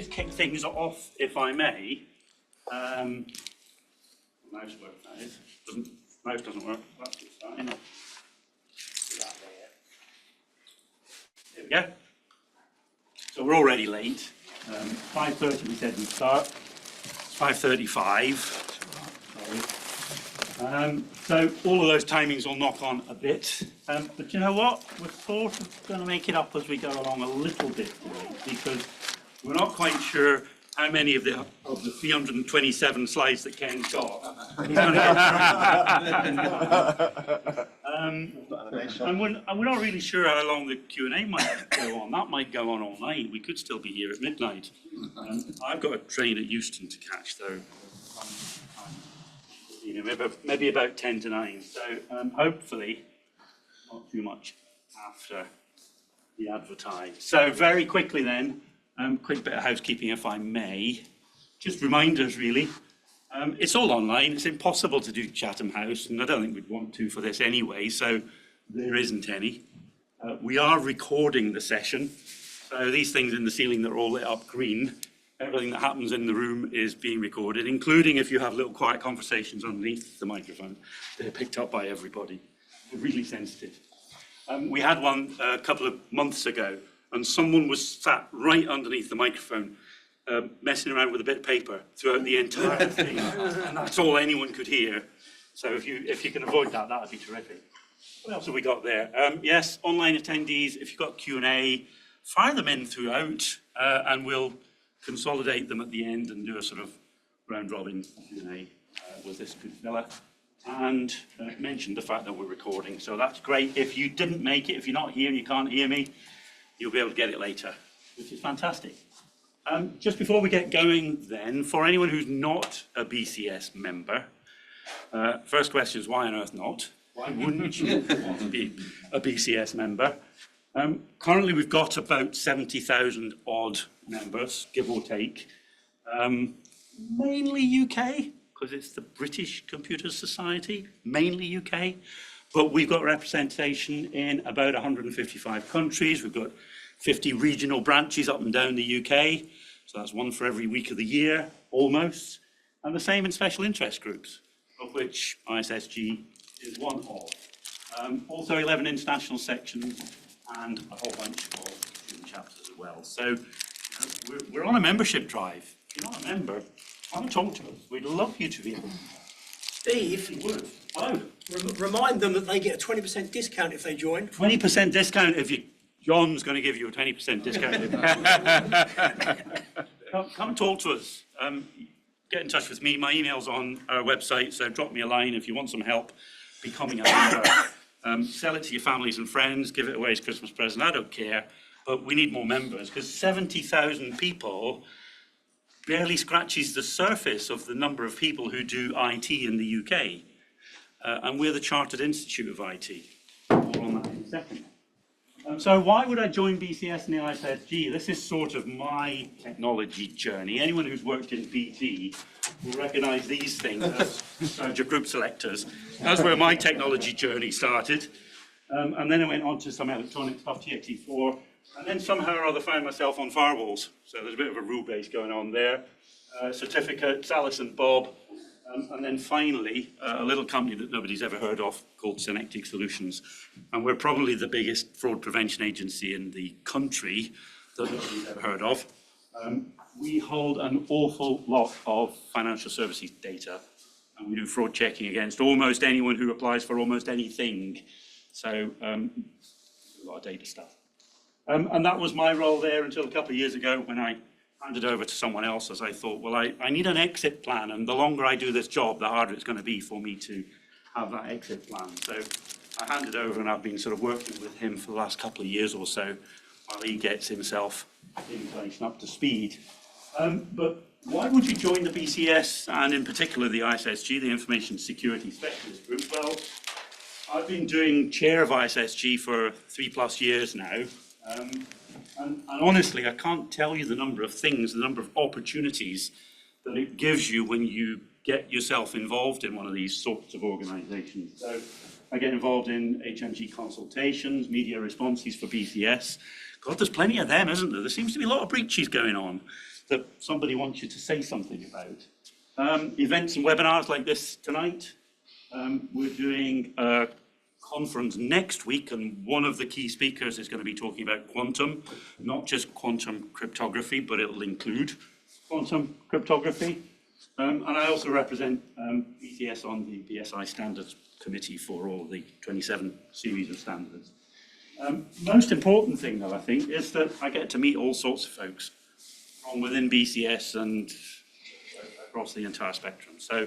just kick things off, if I may. Mouse work, that is. Mouse doesn't work. That's just starting. There we go. So we're already late. 5:30 we said we'd start. It's 5:35. So all of those timings will knock on a bit. But you know what? We're sort of going to make it up as we go along a little bit today, because we're not quite sure how many of the 327 slides that Ken's got. And we're not really sure how long the Q&A might go on. That might go on all night. We could still be here at midnight. I've got a train at Euston to catch, though. Maybe about 10 to 9. So hopefully not too much after the advertise. So very quickly then, quick bit of housekeeping, if I may. Just reminders, really. It's all online. It's impossible to do Chatham House, and I don't think we'd want to for this anyway, so there isn't any. We are recording the session. So these things in the ceiling that are all lit up green, everything that happens in the room is being recorded, including if you have little quiet conversations underneath the microphone. They're picked up by everybody. They're really sensitive. We had one a couple of months ago, and someone was sat right underneath the microphone, messing around with a bit of paper throughout the entire thing, and that's all anyone could hear. So if you can avoid that, that would be terrific. What else have we got there? Yes, online attendees, if you've got Q&A, fire them in throughout, and we'll consolidate them at the end and do a sort of round-robin Q&A with this good fella. And mention the fact that we're recording, so that's great. If you didn't make it, if you're not here, you can't hear me, you'll be able to get it later, which is fantastic. Just before we get going then, for anyone who's not a BCS member, first question is, why on earth not? Why wouldn't you want to be a BCS member? Currently we've got about 70,000 odd members, give or take, mainly UK, because it's the British Computer Society, mainly UK, but we've got representation in about 155 countries. We've got 50 regional branches up and down the UK, so that's one for every week of the year, almost, and the same in special interest groups, of which ISSG is one of. Also 11 international sections and a whole bunch of student chapters as well. So we're on a membership drive. If you're not a member, come and talk to us. We'd love you to be able to. Steve, Hello. Remind them that they get a 20% discount if they join. 20% discount if you. John's going to give you a 20% discount. Come and talk to us. Get in touch with me. My email's on our website, so drop me a line if you want some help becoming a member. Sell it to your families and friends, give it away as Christmas present. I don't care, but we need more members because 70,000 people barely scratches the surface of the number of people who do IT in the UK. And we're the Chartered Institute of IT. More on that in a second. So why would I join BCS and the ISSG? This is sort of my technology journey. Anyone who's worked in BT will recognise these things as strategic group selectors. That's where my technology journey started. And then I went on to some electronic stuff, TXE4, and then somehow or other found myself on firewalls. So there's a bit of a rule base going on there. Certificates, Alice and Bob, and then finally, a little company that nobody's ever heard of called Synopsis Solutions. And we're probably the biggest fraud prevention agency in the country that nobody's ever heard of. We hold an awful lot of financial services data, and we do fraud checking against almost anyone who applies for almost anything. So a lot of data stuff. And that was my role there until a couple of years ago when I handed over to someone else, as I thought, well, I need an exit plan, and the longer I do this job, the harder it's going to be for me to have that exit plan. So I handed over, and I've been sort of working with him for the last couple of years or so while he gets himself in place and up to speed. But why would you join the BCS, and in particular the ISSG, the Information Security Specialist Group? Well, I've been doing chair of ISSG for 3+ years now. And honestly, I can't tell you the number of things, the number of opportunities that it gives you when you get yourself involved in one of these sorts of organisations. So I get involved in HMG consultations, media responses for BCS, God, there's plenty of them, isn't there? There seems to be a lot of breaches going on that somebody wants you to say something about. Events and webinars like this tonight. We're doing a conference next week, and one of the key speakers is going to be talking about quantum, not just quantum cryptography, but it'll include quantum cryptography. And I also represent BTS on the BSI Standards Committee for all the 27 series of standards. Most important thing, though, I think, is that I get to meet all sorts of folks from within BCS and across the entire spectrum. So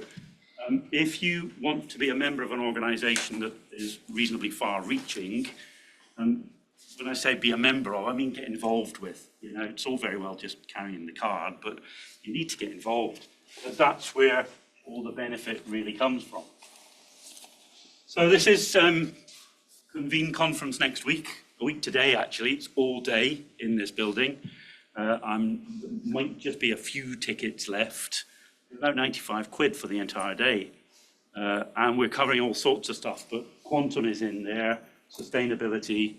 if you want to be a member of an organisation that is reasonably far-reaching, when I say be a member of, I mean get involved with. You know, it's all very well just carrying the card, but you need to get involved, because that's where all the benefit really comes from. So this is convene conference next week, a week today actually. It's all day in this building. Might just be a few tickets left. About 95 quid for the entire day. And we're covering all sorts of stuff, but quantum is in there, sustainability.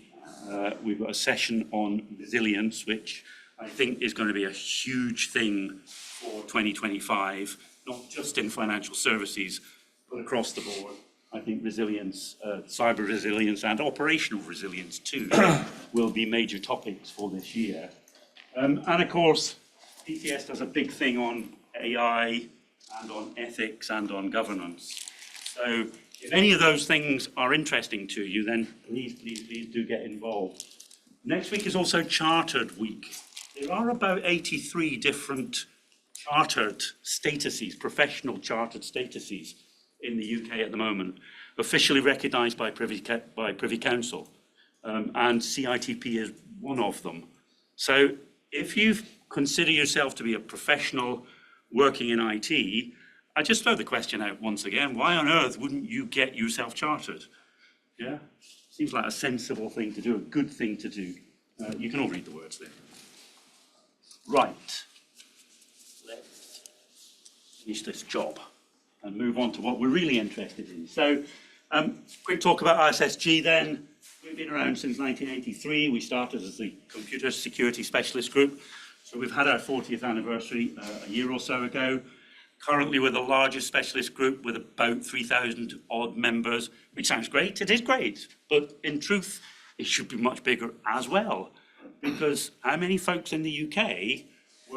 We've got a session on resilience, which I think is going to be a huge thing for 2025, not just in financial services, but across the board. I think resilience, cyber resilience and operational resilience too, will be major topics for this year. And of course, PTS does a big thing on AI and on ethics and on governance. So if any of those things are interesting to you, then please do get involved. Next week is also Chartered Week. There are about 83 different chartered statuses, professional chartered statuses in the UK at the moment, officially recognised by Privy Council, and CITP is one of them. So if you consider yourself to be a professional working in IT, I just throw the question out once again, why on earth wouldn't you get yourself chartered? Yeah, seems like a sensible thing to do, a good thing to do. You can all read the words there. Right, let's finish this job and move on to what we're really interested in. So, quick talk about ISSG then. We've been around since 1983. We started as the Computer Security Specialist Group. So we've had our 40th anniversary a year or so ago. Currently we're the largest specialist group with about 3,000 odd members, which sounds great. It is great, but in truth, it should be much bigger as well. Because how many folks in the UK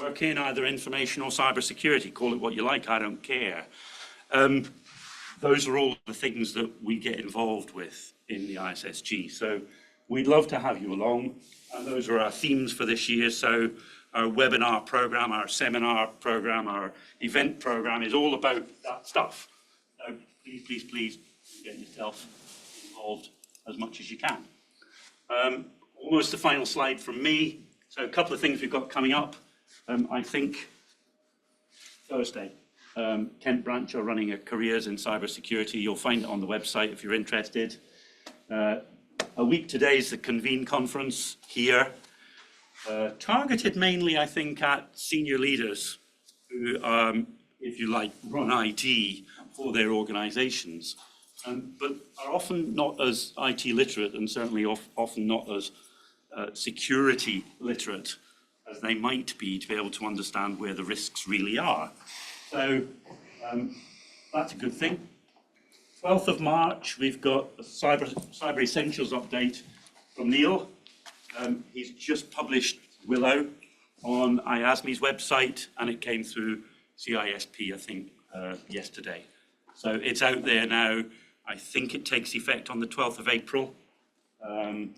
work in either information or cyber security? Call it what you like, I don't care. Those are all the things that we get involved with in the ISSG. So we'd love to have you along. And those are our themes for this year. So our webinar program, our seminar program, our event program is all about that stuff. So please get yourself involved as much as you can. Almost the final slide from me. So a couple of things we've got coming up. I think Thursday, Kent Branch are running a careers in cybersecurity. You'll find it on the website if you're interested. A week today is the Convene conference here, targeted mainly, I think, at senior leaders who, if you like, run IT for their organizations, but are often not as IT literate and certainly often not as security literate as they might be to be able to understand where the risks really are. So that's a good thing. 12th of March, we've got a Cyber Essentials update from Neil. He's just published Willow on IASME's website, and it came through CISP, I think, yesterday. So it's out there now. I think it takes effect on the 12th of April. So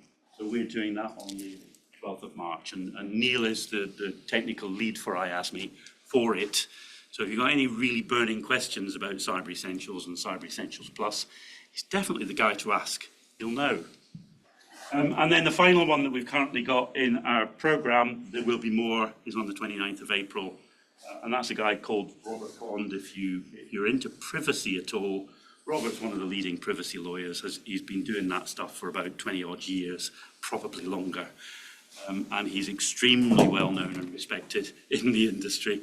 we're doing that on the 12th of March, and Neil is the technical lead for IASME for it. So if you've got any really burning questions about Cyber Essentials and Cyber Essentials Plus, he's definitely the guy to ask. He'll know. And then the final one that we've currently got in our programme, there will be more, is on the 29th of April. And that's a guy called Robert Bond. If you're into privacy at all, Robert's one of the leading privacy lawyers. He's been doing that stuff for about 20 odd years, probably longer. And he's extremely well known and respected in the industry.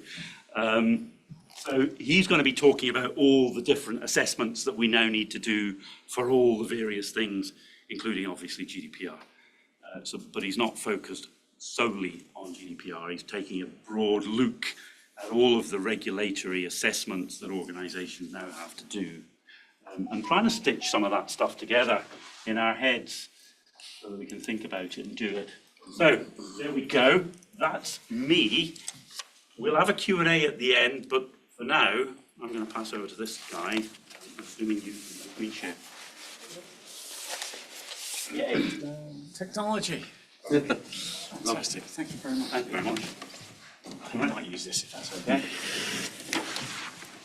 So he's going to be talking about all the different assessments that we now need to do for all the various things, including obviously GDPR. But he's not focused solely on GDPR. He's taking a broad look at all of the regulatory assessments that organisations now have to do, and trying to stitch some of that stuff together in our heads so that we can think about it and do it. So there we go. That's me. We'll have a Q&A at the end, but for now, I'm going to pass over to this guy, assuming you can screen share. Yay. Technology. Fantastic. Thank you very much. Thank you very much. I might use this if that's okay.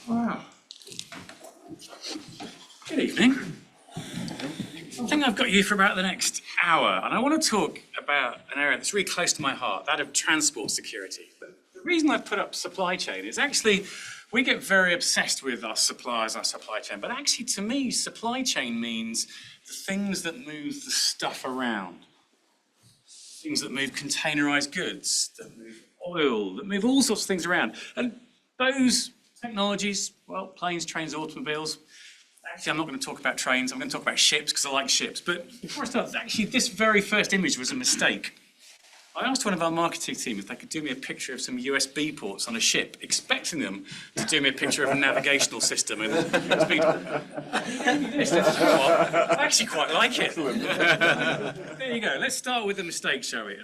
Wow. Good evening. I think I've got you for about the next hour, and I want to talk about an area that's really close to my heart, that of transport security. But the reason I've put up supply chain is actually we get very obsessed with our suppliers, our supply chain, but actually to me, supply chain means the things that move the stuff around. Things that move containerized goods, that move oil, that move all sorts of things around. And those technologies, well, planes, trains, automobiles. Actually, I'm not going to talk about trains, I'm going to talk about ships because I like ships. But before I start, actually, this very first image was a mistake. I asked one of our marketing team if they could do me a picture of some USB ports on a ship, expecting them to do me a picture of a navigational system. And it's been, I actually quite like it. There you go. Let's start with the mistake, shall we?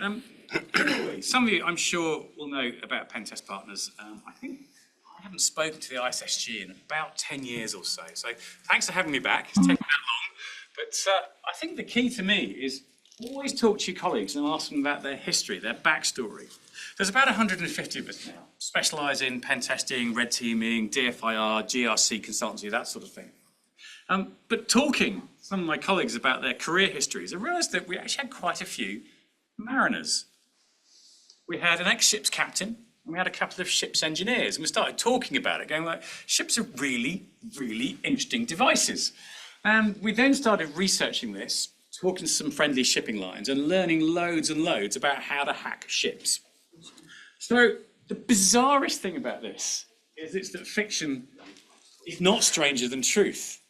Some of you, I'm sure, will know about PenTestPartners. I think I haven't spoken to the ISSG in about 10 years or so. So thanks for having me back. It's taken that long. But I think the key to me is always talk to your colleagues and ask them about their history, their backstory. There's about 150 of us now, specialise in pen testing, red teaming, DFIR, GRC consultancy, that sort of thing. But talking to some of my colleagues about their career histories, I realised that we actually had quite a few mariners. We had an ex-ship's captain, and we had a couple of ship's engineers, and we started talking about it, going like, ships are really, really interesting devices. And we then started researching this, talking to some friendly shipping lines and learning loads and loads about how to hack ships. So the bizarrest thing about this is that fiction is not stranger than truth.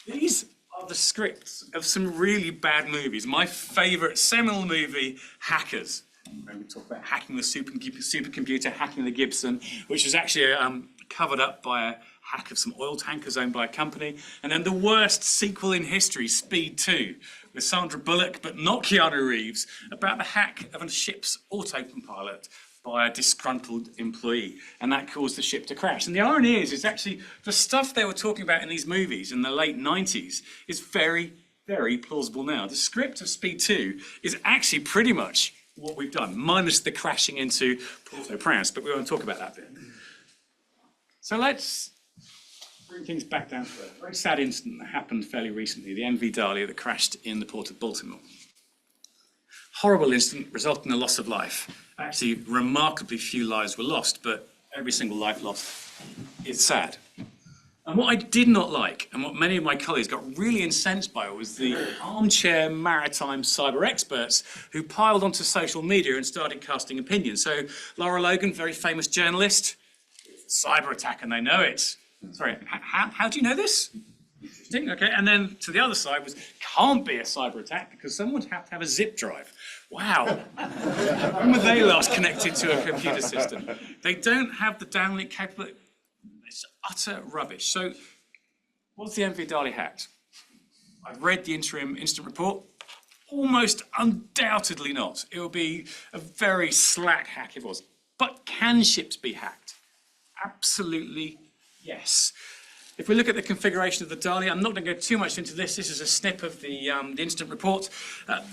These are the scripts of some really bad movies. My favourite seminal movie, Hackers. We talk about hacking the supercomputer, hacking the Gibson, which was actually covered up by a hack of some oil tankers owned by a company. And then the worst sequel in history, Speed 2, with Sandra Bullock, but not Keanu Reeves, about the hack of a ship's autopilot by a disgruntled employee. And that caused the ship to crash. And the irony is actually the stuff they were talking about in these movies in the late 90s is very, very plausible now. The script of Speed 2 is actually pretty much what we've done, minus the crashing into Port-au-Prince, but we won't talk about that bit. So let's bring things back down to a very sad incident that happened fairly recently, the MV Dahlia that crashed in the port of Baltimore. Horrible incident resulting in the loss of life. Actually, remarkably few lives were lost, but every single life lost is sad. And what I did not like, and what many of my colleagues got really incensed by, was the armchair maritime cyber experts who piled onto social media and started casting opinions. So Laura Logan, very famous journalist, cyber attack, and they know it. Sorry, how do you know this? Interesting, okay. And then to the other side was, can't be a cyber attack because someone would have to have a zip drive. Wow. When were they last connected to a computer system? They don't have the downlink capability. It's utter rubbish. So, was the MV Dahlia hacked? I've read the interim incident report. Almost undoubtedly not. It would be a very slack hack if it was. But can ships be hacked? Absolutely yes. If we look at the configuration of the Dahlia, I'm not going to go too much into this. This is a snip of the incident report.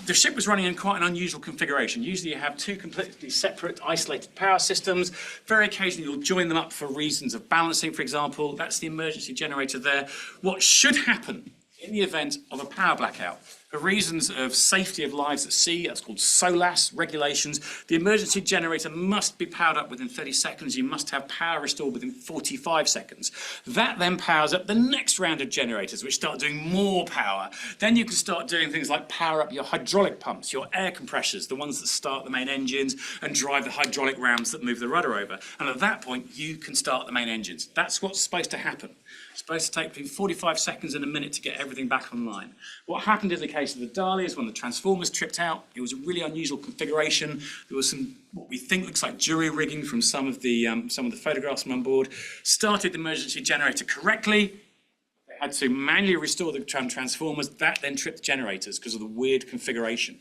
The ship was running in quite an unusual configuration. Usually you have two completely separate, isolated power systems. Very occasionally you'll join them up for reasons of balancing, for example. That's the emergency generator there. What should happen in the event of a power blackout, for reasons of safety of lives at sea, that's called SOLAS regulations, the emergency generator must be powered up within 30 seconds. You must have power restored within 45 seconds. That then powers up the next round of generators, which start doing more power. Then you can start doing things like power up your hydraulic pumps, your air compressors, the ones that start the main engines and drive the hydraulic rams that move the rudder over. And at that point, you can start the main engines. That's what's supposed to happen. It's supposed to take between 45 seconds and a minute to get everything back online. What happened in the case of the Dali is when the transformers tripped out, it was a really unusual configuration. There was some, what we think looks like jury rigging from some of the photographs from on board. Started the emergency generator correctly. They had to manually restore the transformers. That then tripped the generators because of the weird configuration.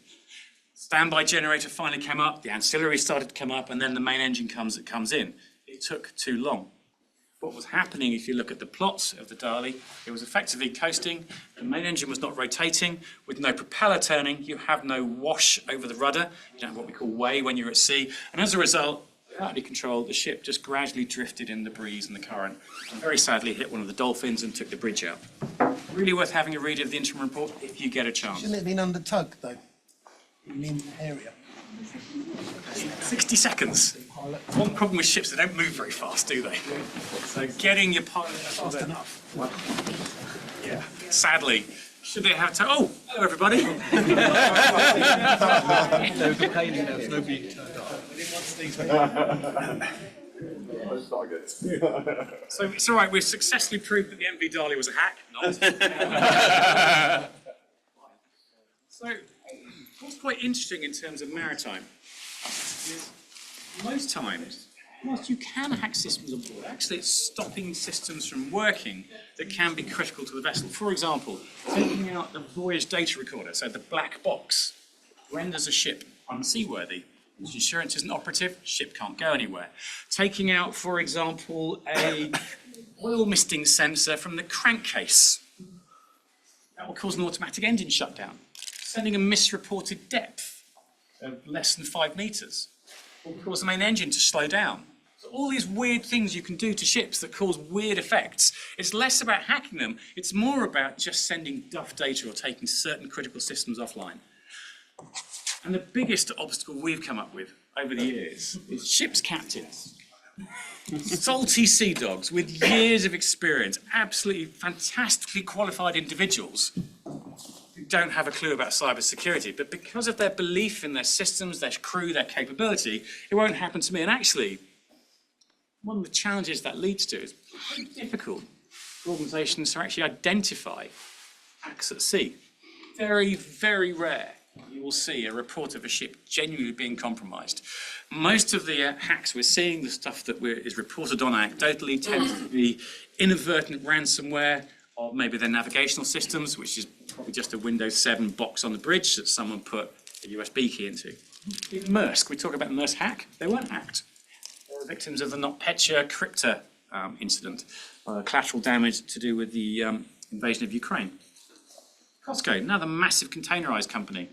Standby generator finally came up, the ancillary started to come up, and then the main engine comes in. It took too long. What was happening, if you look at the plots of the Dali, it was effectively coasting. The main engine was not rotating. With no propeller turning, you have no wash over the rudder. You don't have what we call way when you're at sea. And as a result, without any control, the ship just gradually drifted in the breeze and the current, and very sadly hit one of the dolphins and took the bridge out. Really worth having a read of the interim report if you get a chance. Shouldn't it have been under tug, though? In the area. 60 seconds. One problem with ships, they don't move very fast, do they? So getting your pilot fast enough. Yeah, sadly. Should they have to? Oh, hello everybody. They were complaining there was nobody turned up. So it's all right, we've successfully proved that the MV Dali was a hack. Not. So what's quite interesting in terms of maritime is most times, whilst you can hack systems on board, actually it's stopping systems from working that can be critical to the vessel. For example, taking out the voyage data recorder, so the black box, renders a ship unseaworthy. If insurance isn't operative, ship can't go anywhere. Taking out, for example, a oil misting sensor from the crankcase. That will cause an automatic engine shutdown. Sending a misreported depth of less than 5 meters will cause the main engine to slow down. So all these weird things you can do to ships that cause weird effects, it's less about hacking them, it's more about just sending duff data or taking certain critical systems offline. And the biggest obstacle we've come up with over the years is ships' captains. Salty sea dogs with years of experience, absolutely fantastically qualified individuals who don't have a clue about cybersecurity, but because of their belief in their systems, their crew, their capability, it won't happen to me. And actually, one of the challenges that leads to is very difficult for organisations to actually identify hacks at sea. Very, very rare you will see a report of a ship genuinely being compromised. Most of the hacks we're seeing, the stuff that is reported on anecdotally, tends to be inadvertent ransomware of maybe their navigational systems, which is probably just a Windows 7 box on the bridge that someone put a USB key into. In Maersk, we talk about the Maersk hack, they weren't hacked. They were victims of the NotPetya crypto incident, collateral damage to do with the invasion of Ukraine. Costco, another massive containerized company,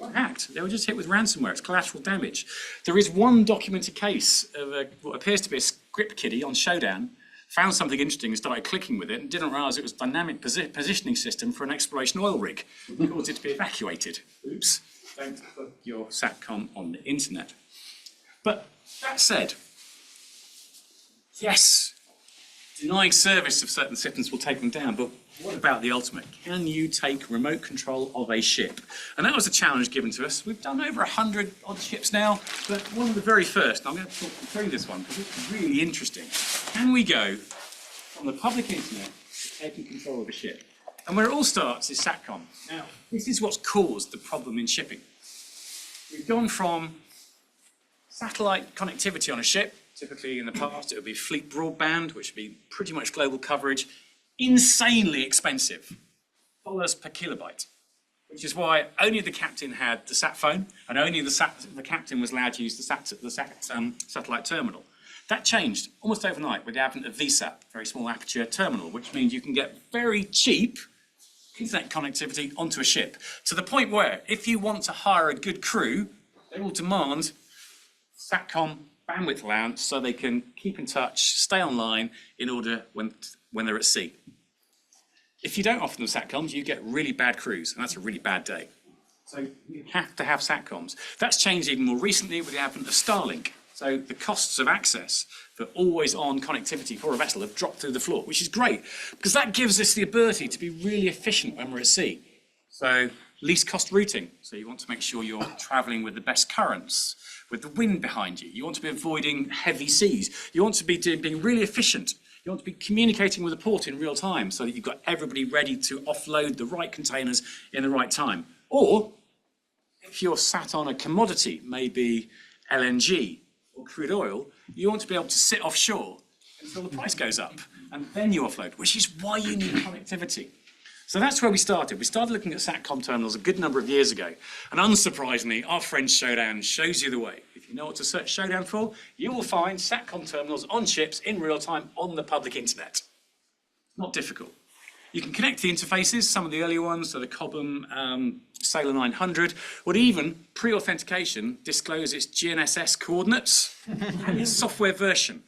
weren't hacked. They were just hit with ransomware. It's collateral damage. There is one documented case of what appears to be a script kiddie on Showdown, found something interesting and started clicking with it and didn't realize it was a dynamic positioning system for an exploration oil rig and caused it to be evacuated. Oops, don't put your SATCOM on the internet. But that said, yes, denying service of certain systems will take them down, but what about the ultimate? Can you take remote control of a ship? And that was a challenge given to us. We've done over 100 odd ships now, but one of the very first, and I'm going to talk you through this one because it's really interesting. Can we go from the public internet to taking control of a ship? And where it all starts is SATCOM. Now, this is what's caused the problem in shipping. We've gone from satellite connectivity on a ship. Typically in the past it would be fleet broadband, which would be pretty much global coverage, insanely expensive, dollars per kilobyte, which is why only the captain had the sat phone and only the captain was allowed to use the satellite terminal. That changed almost overnight with the advent of VSAT, very small aperture terminal, which means you can get very cheap internet connectivity onto a ship, to the point where if you want to hire a good crew, they will demand SATCOM bandwidth allowance so they can keep in touch, stay online in order when they're at sea. If you don't offer them SATCOMs, you get really bad crews, and that's a really bad day. So you have to have SATCOMs. That's changed even more recently with the advent of Starlink. So the costs of access for always-on connectivity for a vessel have dropped through the floor, which is great, because that gives us the ability to be really efficient when we're at sea. So least cost routing. So you want to make sure you're traveling with the best currents, with the wind behind you. You want to be avoiding heavy seas. You want to be being really efficient You want to be communicating with a port in real time so that you've got everybody ready to offload the right containers in the right time. Or if you're sat on a commodity, maybe LNG or crude oil, you want to be able to sit offshore until the price goes up, and then you offload, which is why you need connectivity. So that's where we started. We started looking at SATCOM terminals a good number of years ago, and unsurprisingly, our friend Showdown shows you the way. If you know what to search Showdown for, you will find SATCOM terminals on ships in real time on the public internet. Not difficult. You can connect the interfaces, some of the earlier ones, so the Cobham Sailor 900, would even, pre-authentication, disclose its GNSS coordinates and its software version,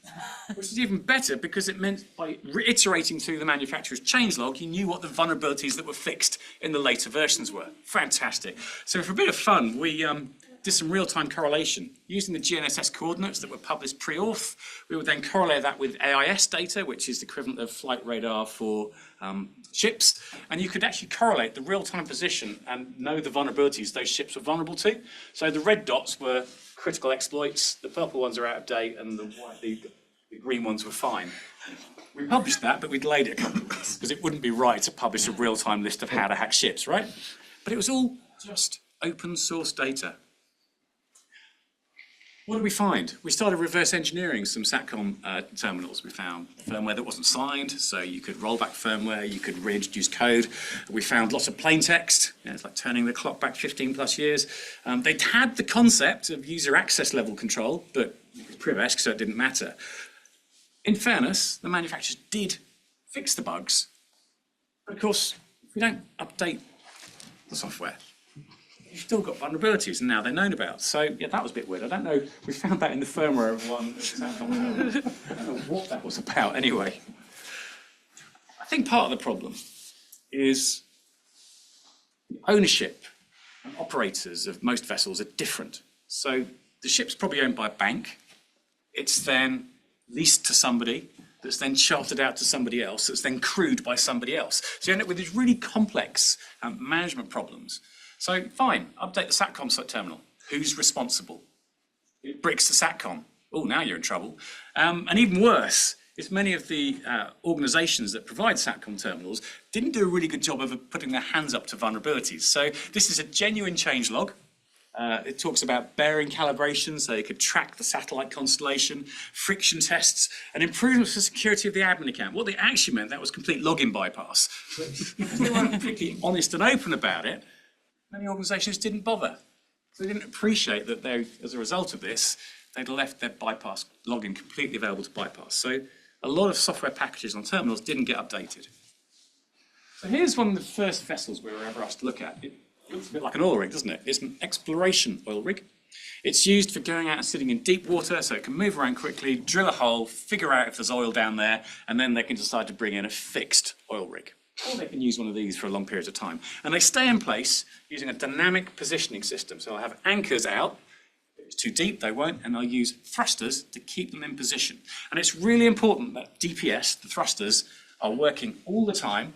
which is even better because it meant by reiterating through the manufacturer's changelog, you knew what the vulnerabilities that were fixed in the later versions were. Fantastic. So for a bit of fun, we did some real-time correlation. Using the GNSS coordinates that were published pre-auth, we would then correlate that with AIS data, which is the equivalent of flight radar for ships, and you could actually correlate the real-time position and know the vulnerabilities those ships were vulnerable to. So the red dots were critical exploits, the purple ones are out of date, and the green ones were fine. We published that, but we delayed it a couple of weeks because it wouldn't be right to publish a real-time list of how to hack ships, right? But it was all just open source data. What did we find? We started reverse engineering some SATCOM terminals. We found firmware that wasn't signed, so you could roll back firmware, you could reintroduce code. We found lots of plain text. It's like turning the clock back 15 plus years. They'd had the concept of user access level control, but it was priv-esque, so it didn't matter. In fairness, the manufacturers did fix the bugs, but of course, if we don't update the software, you've still got vulnerabilities, and now they're known about. So, yeah, that was a bit weird. I don't know, we found that in the firmware of one. I don't know what that was about anyway. I think part of the problem is the ownership and operators of most vessels are different. So the ship's probably owned by a bank. It's then leased to somebody, that's then chartered out to somebody else, that's then crewed by somebody else. So you end up with these really complex management problems. So fine, update the SATCOM terminal. Who's responsible? It bricks the SATCOM. Oh, now you're in trouble. And even worse is many of the organizations that provide SATCOM terminals didn't do a really good job of putting their hands up to vulnerabilities. So this is a genuine changelog. It talks about bearing calibration so you could track the satellite constellation, friction tests, and improvements for security of the admin account. What they actually meant, that was complete login bypass. Because they weren't particularly honest and open about it, many organisations didn't bother. So they didn't appreciate that they, as a result of this, they'd left their bypass login completely available to bypass. So a lot of software packages on terminals didn't get updated. So here's one of the first vessels we were ever asked to look at. It looks a bit like an oil rig, doesn't it? It's an exploration oil rig. It's used for going out and sitting in deep water so it can move around quickly, drill a hole, figure out if there's oil down there, and then they can decide to bring in a fixed oil rig. Or they can use one of these for a long period of time. And they stay in place using a dynamic positioning system. So they'll have anchors out. If it's too deep, they won't, and they'll use thrusters to keep them in position. And it's really important that DPS, the thrusters, are working all the time.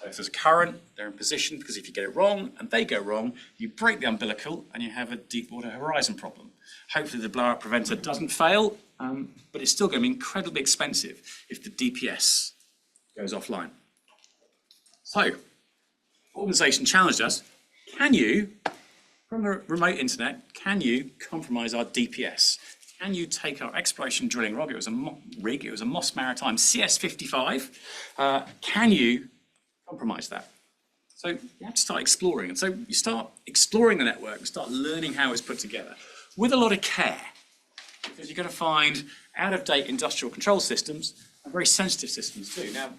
So if there's a current, they're in position, because if you get it wrong and they go wrong, you break the umbilical and you have a deep water horizon problem. Hopefully the blowout preventer doesn't fail, but it's still going to be incredibly expensive if the DPS goes offline. So, organisation challenged us, can you, from the remote internet, can you compromise our DPS? Can you take our exploration drilling rig, it was a rig, it was a Moss Maritime CS55, can you compromise that? So you have to start exploring, and so you start exploring the network and start learning how it's put together with a lot of care, because you're going to find out-of-date industrial control systems and very sensitive systems too. Now,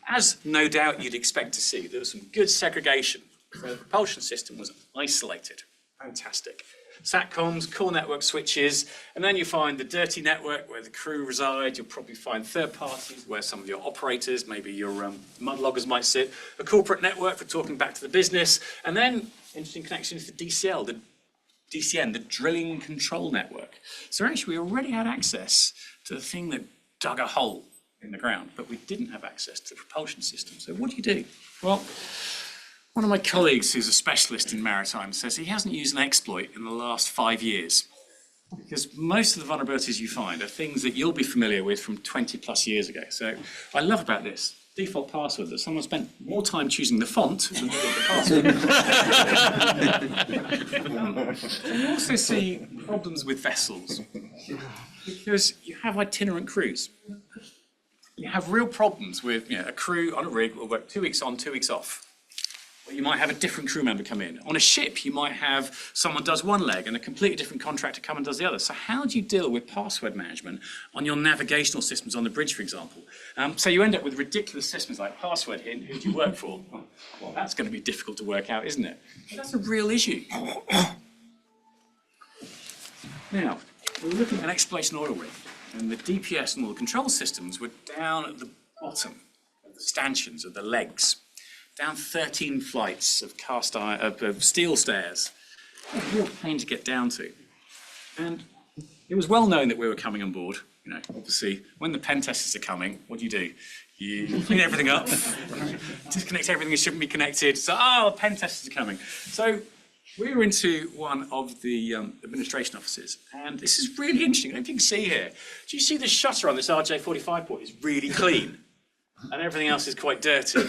as no doubt you'd expect to see, there was some good segregation. So the propulsion system was isolated. Fantastic. SATCOMs, core network switches, and then you find the dirty network where the crew reside. You'll probably find third parties where some of your operators, maybe your mudloggers might sit, a corporate network for talking back to the business, and then interesting connections to DCL, the DCN, the drilling control network. So actually we already had access to the thing that dug a hole in the ground, but we didn't have access to the propulsion system. So what do you do? Well, one of my colleagues who's a specialist in maritime says he hasn't used an exploit in the last 5 years. Because most of the vulnerabilities you find are things that you'll be familiar with from 20 plus years ago. So I love about this default password that someone spent more time choosing the font than they did the password. You also see problems with vessels because you have itinerant crews. You have real problems with a crew on a rig will work 2 weeks on, 2 weeks off. Or you might have a different crew member come in. On a ship, you might have someone does one leg and a completely different contractor come and does the other. So how do you deal with password management on your navigational systems on the bridge, for example? So you end up with ridiculous systems like password hint, who do you work for? Well, that's going to be difficult to work out, isn't it? But that's a real issue. Now, we're looking at an exploration oil rig, and the DPS and all the control systems were down at the bottom of the stanchions, of the legs. Down 13 flights of cast iron, of steel stairs. A real pain to get down to. And it was well known that we were coming on board. Obviously, when the pen testers are coming, what do? You clean everything up, disconnect everything that shouldn't be connected. So, the pen testers are coming. So we were into one of the administration offices, and this is really interesting. I don't know if you can see here. Do you see the shutter on this RJ45 port is really clean, and everything else is quite dirty?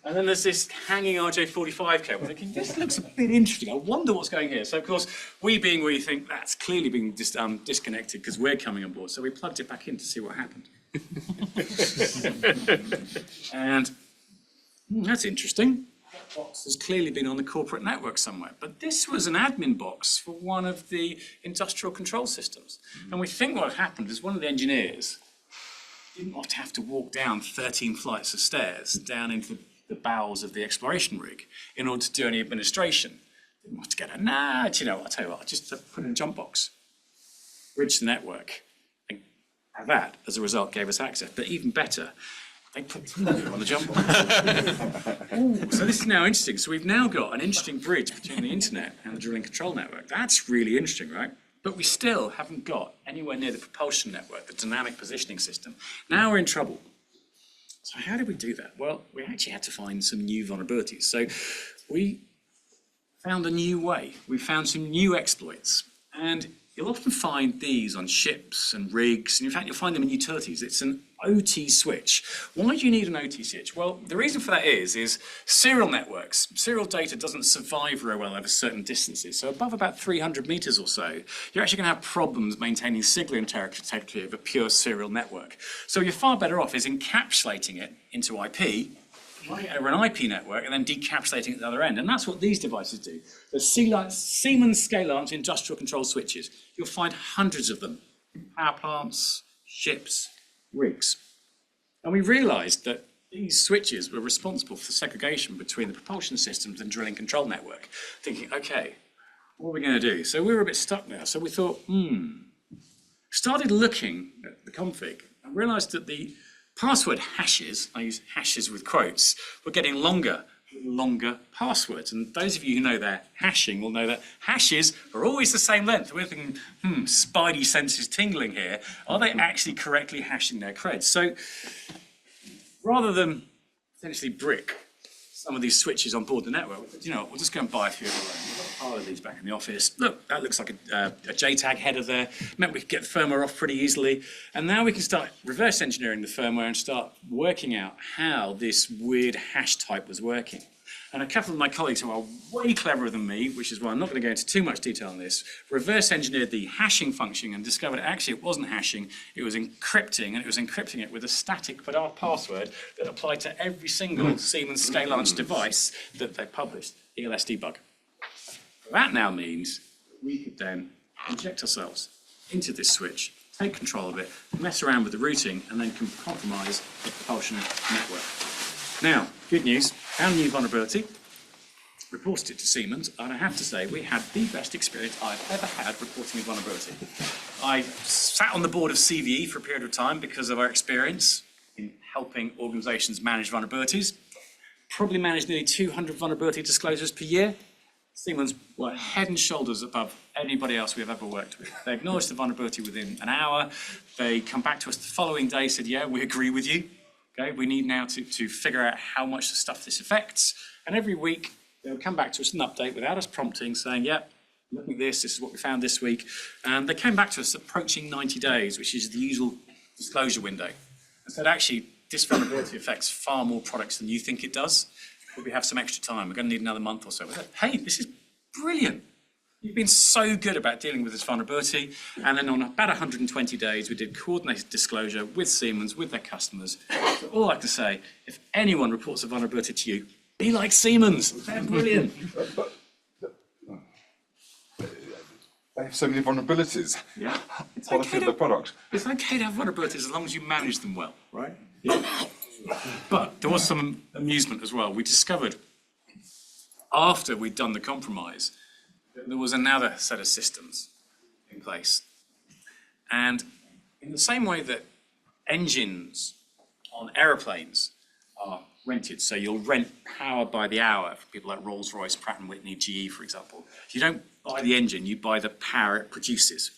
And then there's this hanging RJ45 cable. Thinking, this looks a bit interesting. I wonder what's going here. So, of course, we think that's clearly being disconnected because we're coming on board. So we plugged it back in to see what happened. And that's interesting. That box has clearly been on the corporate network somewhere. But this was an admin box for one of the industrial control systems. And we think what happened is one of the engineers didn't want to have to walk down 13 flights of stairs down into the bowels of the exploration rig in order to do any administration. Didn't want to get I'll tell you what, I'll just put in a jump box, bridge the network, and that, as a result, gave us access. But even better, they put TV on the jump box. So this is now interesting. So we've now got an interesting bridge between the internet and the drilling control network. That's really interesting, right? But we still haven't got anywhere near the propulsion network, the dynamic positioning system. Now we're in trouble. So how did we do that? Well, we actually had to find some new vulnerabilities. So we found a new way. We found some new exploits. And you'll often find these on ships and rigs. And in fact, you'll find them in utilities. It's an OT switch. Why do you need an OT switch? Well, the reason for that is serial networks. Serial data doesn't survive very well over certain distances. So above about 300 meters or so, you're actually going to have problems maintaining signal integrity of a pure serial network. So you're far better off is encapsulating it into IP, running it over an IP network, and then decapsulating it at the other end. And that's what these devices do. The Siemens scale-arms industrial control switches. You'll find hundreds of them in power plants, ships, rigs. And we realized that these switches were responsible for segregation between the propulsion systems and drilling control network. Thinking, okay, what are we going to do? So we were a bit stuck there. So we thought, started looking at the config and realized that the password hashes, I use hashes with quotes, were getting longer passwords. And those of you who know their hashing will know that hashes are always the same length. We're thinking, spidey senses tingling here. Are they actually correctly hashing their creds? So rather than essentially brick some of these switches on board the network, we'll just go and buy a few of them. We've got a pile of these back in the office. Look, that looks like a JTAG header there. Meant we could get the firmware off pretty easily. And now we can start reverse engineering the firmware and start working out how this weird hash type was working. And a couple of my colleagues who are way cleverer than me, which is why I'm not going to go into too much detail on this, reverse engineered the hashing function and discovered actually it wasn't hashing, it was encrypting, and it was encrypting it with a static password that applied to every single Siemens scale-arms device that they published, ELS debug. That now means we could then inject ourselves into this switch, take control of it, mess around with the routing, and then compromise the propulsion network. Now, good news, found a new vulnerability, reported it to Siemens, and I have to say we had the best experience I've ever had reporting a vulnerability. I sat on the board of CVE for a period of time because of our experience in helping organizations manage vulnerabilities. Probably managed nearly 200 vulnerability disclosures per year. Siemens were head and shoulders above anybody else we've ever worked with. They acknowledged the vulnerability within an hour. They come back to us the following day, said, yeah, we agree with you. Okay, we need now to figure out how much the stuff this affects. And every week, they'll come back to us an update without us prompting, saying, yeah, looking at this is what we found this week. And they came back to us approaching 90 days, which is the usual disclosure window. And said, actually, this vulnerability affects far more products than you think it does. But we have some extra time. We're going to need another month or so. We said, hey, this is brilliant. You've been so good about dealing with this vulnerability. And then on about 120 days, we did coordinated disclosure with Siemens, with their customers. So all I can say, if anyone reports a vulnerability to you, be like Siemens. They're brilliant. They have so many vulnerabilities. Yeah. Quality of the product. It's okay to have vulnerabilities as long as you manage them well, right? Yeah. But there was some amusement as well. We discovered after we'd done the compromise, there was another set of systems in place. And in the same way that engines on aeroplanes are rented, so you'll rent power by the hour for people like Rolls-Royce, Pratt & Whitney, GE, for example. You don't buy the engine, you buy the power it produces.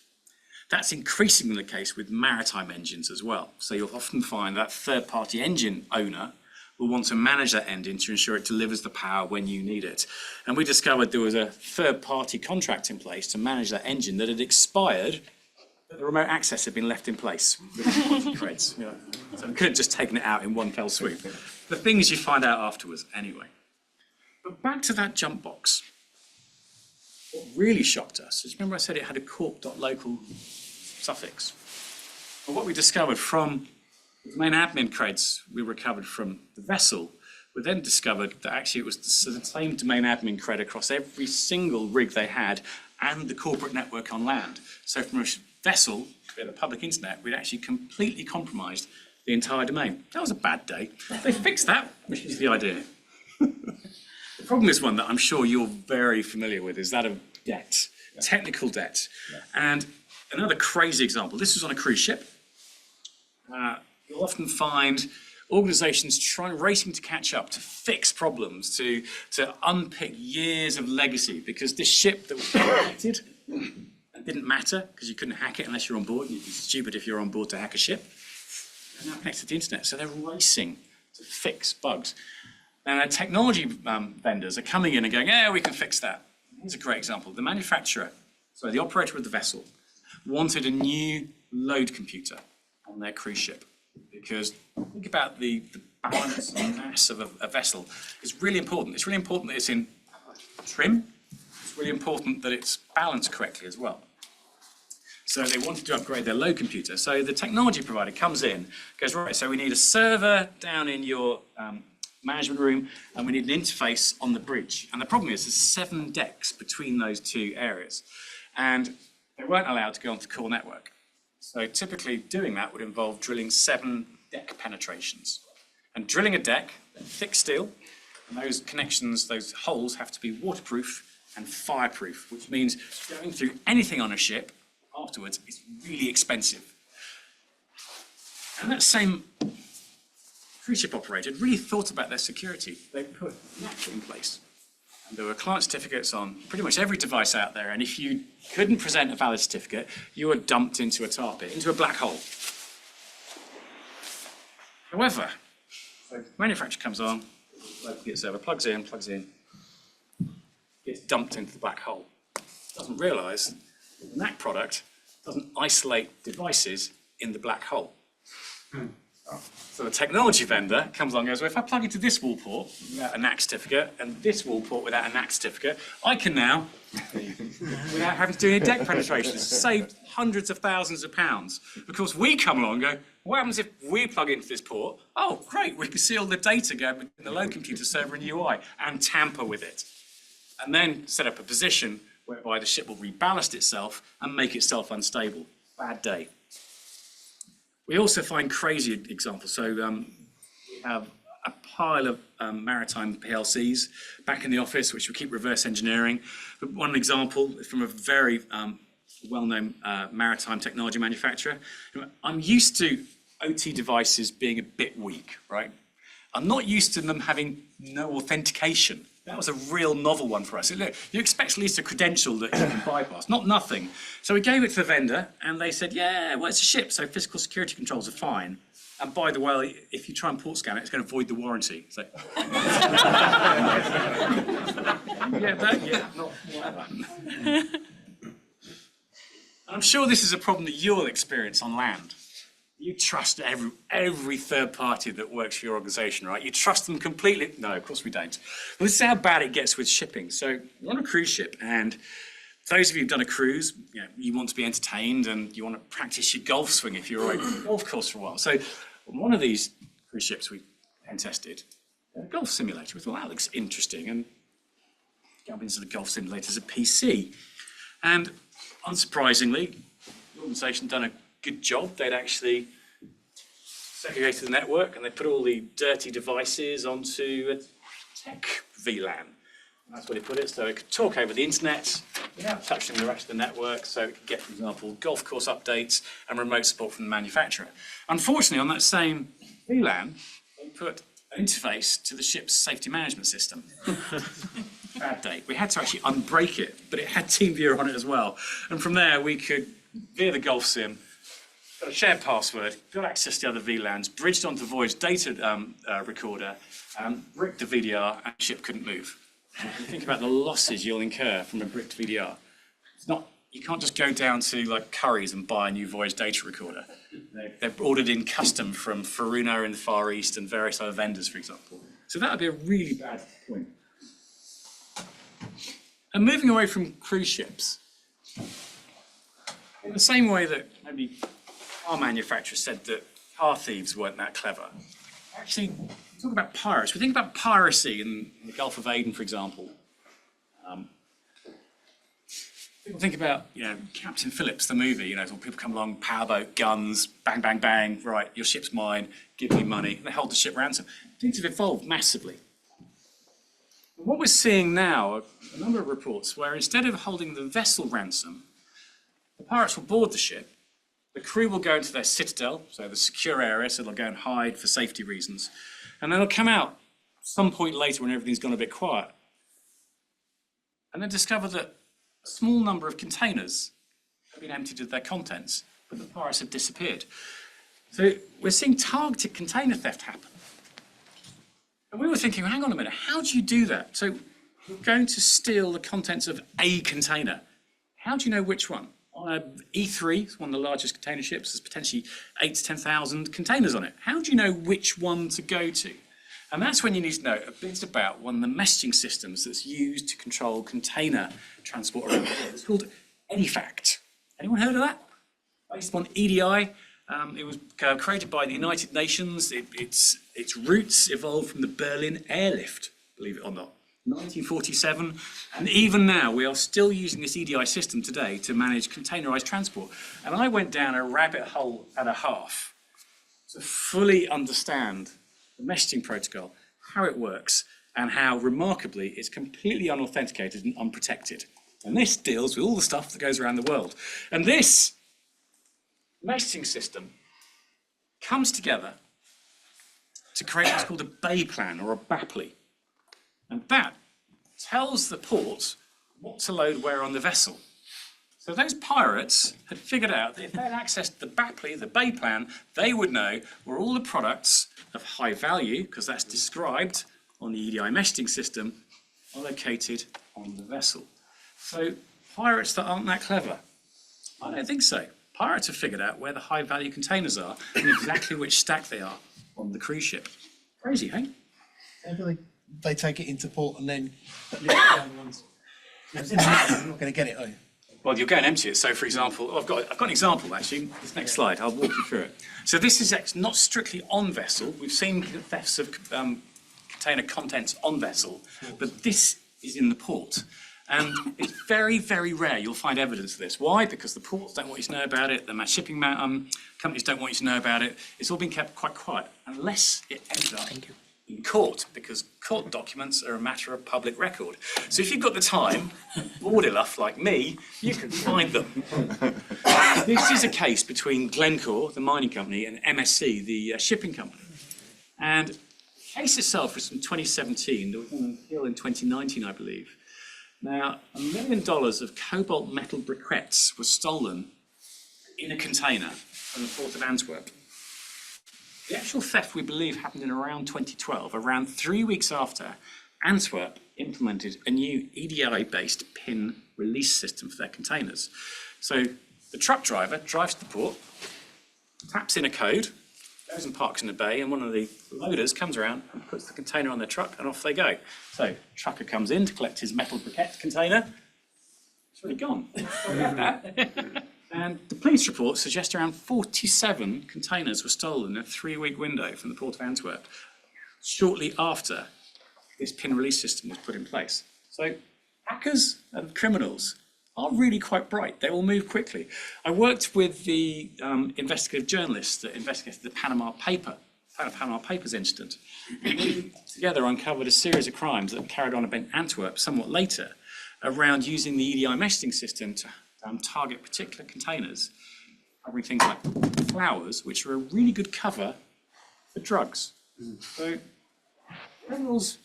That's increasingly the case with maritime engines as well. So you'll often find that third-party engine owner will want to manage that engine to ensure it delivers the power when you need it. And we discovered there was a third-party contract in place to manage that engine that had expired, but the remote access had been left in place with creds. You know. So we couldn't just taken it out in one fell swoop. The things you find out afterwards anyway. But back to that jump box. What really shocked us is, remember I said it had a corp.local suffix? Well, what we discovered from the domain admin creds we recovered from the vessel, we then discovered that actually it was the same domain admin cred across every single rig they had and the corporate network on land. So from a vessel to the public internet, we'd actually completely compromised the entire domain. That was a bad day. They fixed that, which is the idea. The problem is one that I'm sure you're very familiar with, is that of debt, technical debt. And another crazy example, this was on a cruise ship. You'll often find organizations racing to catch up, to fix problems, to unpick years of legacy, because this ship that was connected, it didn't matter, because you couldn't hack it unless you're on board. You'd be stupid if you're on board to hack a ship. They're now connected to the internet, so they're racing to fix bugs. And technology vendors are coming in and going, yeah, we can fix that. Here's a great example. The manufacturer, so the operator of the vessel, wanted a new load computer on their cruise ship. Because think about the balance and mass of a vessel. It's really important. It's really important that it's in trim. It's really important that it's balanced correctly as well. So they wanted to upgrade their load computer. So the technology provider comes in, goes, right, so we need a server down in your management room, and we need an interface on the bridge. And the problem is there's 7 decks between those 2 areas. And they weren't allowed to go onto core network. So typically doing that would involve drilling 7 deck penetrations. And drilling a deck, thick steel, and those connections, those holes have to be waterproof and fireproof, which means going through anything on a ship afterwards is really expensive. And that same cruise ship operator had really thought about their security. They put NAC in place. And there were client certificates on pretty much every device out there, and if you couldn't present a valid certificate, you were dumped into a tar pit, into a black hole. However, so the manufacturer comes on, the server plugs in, gets dumped into the black hole. Doesn't realise the NAC product doesn't isolate devices in the black hole. So the technology vendor comes along and goes, well, if I plug into this wall port without a NAC certificate and this wall port without a NAC certificate, I can now, without having to do any deck penetrations, save hundreds of thousands of pounds. Because we come along and go, what happens if we plug into this port? Oh, great, we can see all the data going between the load computer server and UI and tamper with it. And then set up a position whereby the ship will reballast itself and make itself unstable. Bad day. We also find crazy examples. So we have a pile of maritime PLCs back in the office, which we keep reverse engineering. But one example is from a very well-known maritime technology manufacturer. I'm used to OT devices being a bit weak, right? I'm not used to them having no authentication. That was a real novel one for us. Look, you expect at least a credential that you can bypass, not nothing. So we gave it to the vendor, and they said, yeah, well, it's a ship, so physical security controls are fine. And by the way, if you try and port scan it, it's going to void the warranty. So. I'm sure this is a problem that you'll experience on land. You trust every third party that works for your organisation, right? You trust them completely. No, of course we don't. Well, this is how bad it gets with shipping. So you're on a cruise ship, and those of you who've done a cruise, you want to be entertained and you want to practice your golf swing if you're already on a golf course for a while. So on one of these cruise ships we tested, a golf simulator. We thought, that looks interesting, and jump into the golf simulator as a PC. And unsurprisingly, the organisation done a good job. They'd actually segregated the network and they put all the dirty devices onto a tech VLAN. That's where they put it, so it could talk over the internet without touching the rest of the network, so it could get, for example, golf course updates and remote support from the manufacturer. Unfortunately, on that same VLAN, they put an interface to the ship's safety management system. Bad day. We had to actually unbreak it, but it had TeamViewer on it as well. And from there, we could, via the golf sim, got a shared password, got access to the other VLANs, bridged onto Void's data recorder, bricked the VDR, and the ship couldn't move. If you think about the losses you'll incur from a bricked VDR, it's not, you can't just go down to like Curry's and buy a new Void's data recorder. They're ordered in custom from Faruna in the Far East and various other vendors, for example. So that would be a really bad point. And moving away from cruise ships, in the same way that maybe car manufacturers said that car thieves weren't that clever, actually, talk about pirates. We think about piracy in the Gulf of Aden, for example. People think about, Captain Phillips, the movie, when people come along, powerboat, guns, bang, bang, bang, right, your ship's mine, give me money, and they hold the ship ransom. Things have evolved massively. What we're seeing now are a number of reports where instead of holding the vessel ransom, the pirates will board the ship, the crew will go into their citadel, so the secure area, so they'll go and hide for safety reasons, and then they'll come out some point later when everything's gone a bit quiet, and then discover that a small number of containers have been emptied of their contents, but the pirates have disappeared. So we're seeing targeted container theft happen. And we were thinking, well, hang on a minute, how do you do that? So you're going to steal the contents of a container. How do you know which one? On an E3, it's one of the largest container ships, there's potentially 8,000 to 10,000 containers on it. How do you know which one to go to? And that's when you need to know a bit about one of the messaging systems that's used to control container transport around the world. It's called EDIFACT. Anyone heard of that? Based on EDI. It was created by the United Nations. Its roots evolved from the Berlin airlift, believe it or not, 1947. And even now, we are still using this EDI system today to manage containerized transport. And I went down a rabbit hole and a half to fully understand the messaging protocol, how it works, and how, remarkably, it's completely unauthenticated and unprotected. And this deals with all the stuff that goes around the world. And this messaging system comes together to create what's called a bay plan or a BAPLI. And that tells the port what to load where on the vessel. So those pirates had figured out that if they had accessed the BAPLI, the bay plan, they would know where all the products of high value, because that's described on the EDI messaging system, are located on the vessel. So pirates that aren't that clever? I don't think so. Pirates have figured out where the high value containers are and exactly which stack they are on the cruise ship. Crazy, hey? They take it into port and then leave it down the ones. You're not going to get it, are you? Well, you're going to empty it. So, for example, I've got an example, actually. This next slide, I'll walk you through it. So this is not strictly on vessel. We've seen thefts of container contents on vessel, but this is in the port. And it's very, very rare you'll find evidence of this. Why? Because the ports don't want you to know about it, the shipping companies don't want you to know about it. It's all been kept quite quiet, unless it ends up in court, because court documents are a matter of public record. So if you've got the time, bored enough like me, you can find them. This is a case between Glencore, the mining company, and MSC, the shipping company. And the case itself was from 2017. There was one appeal in 2019, I believe. Now, $1 million of cobalt metal briquettes were stolen in a container from the port of Antwerp. The actual theft, we believe, happened in around 2012, around 3 weeks after Antwerp implemented a new EDI-based PIN release system for their containers. So the truck driver drives to the port, taps in a code, goes and parks in the bay, and one of the loaders comes around and puts the container on their truck, and off they go. So trucker comes in to collect his metal briquette container. It's already gone. Sorry about that. And the police report suggests around 47 containers were stolen in a 3-week window from the port of Antwerp, shortly after this PIN release system was put in place. So hackers and criminals are really quite bright. They will move quickly. I worked with the investigative journalists that investigated the Panama Papers incident. We together uncovered a series of crimes that were carried on in Antwerp somewhat later around using the EDI messaging system to target particular containers, covering things like flowers, which are a really good cover for drugs. So criminals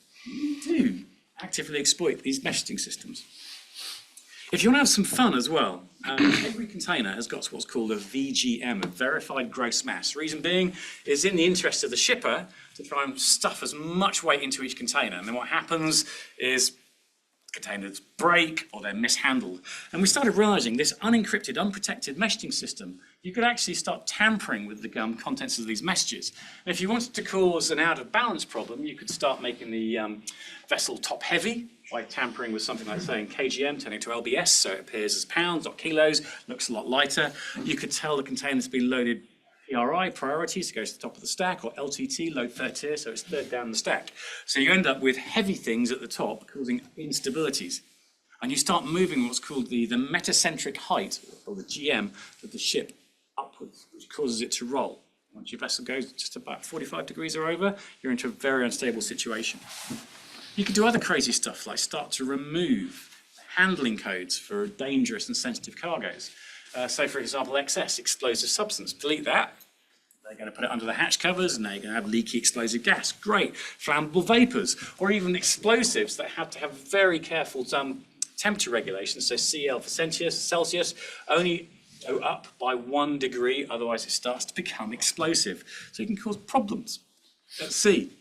do actively exploit these messaging systems. If you want to have some fun as well, every container has got what's called a VGM, a verified gross mass. Reason being is in the interest of the shipper to try and stuff as much weight into each container. And then what happens is containers break or they're mishandled. And we started realizing this unencrypted, unprotected messaging system, you could actually start tampering with the contents of these messages. And if you wanted to cause an out of balance problem, you could start making the vessel top heavy by tampering with something like saying KGM, turning to LBS, so it appears as pounds, not kilos, looks a lot lighter. You could tell the container's been loaded PRI, priorities, it goes to the top of the stack, or LTT, load third tier, so it's third down the stack. So you end up with heavy things at the top causing instabilities. And you start moving what's called the metacentric height, or the GM, of the ship upwards, which causes it to roll. Once your vessel goes just about 45 degrees or over, you're into a very unstable situation. You can do other crazy stuff, like start to remove handling codes for dangerous and sensitive cargoes. So, for example, XS, explosive substance, delete that. They're going to put it under the hatch covers, and now you're going to have leaky explosive gas. Great. Flammable vapors, or even explosives that have to have very careful temperature regulations. So CL for Celsius only go up by 1 degree, otherwise it starts to become explosive. So you can cause problems at sea.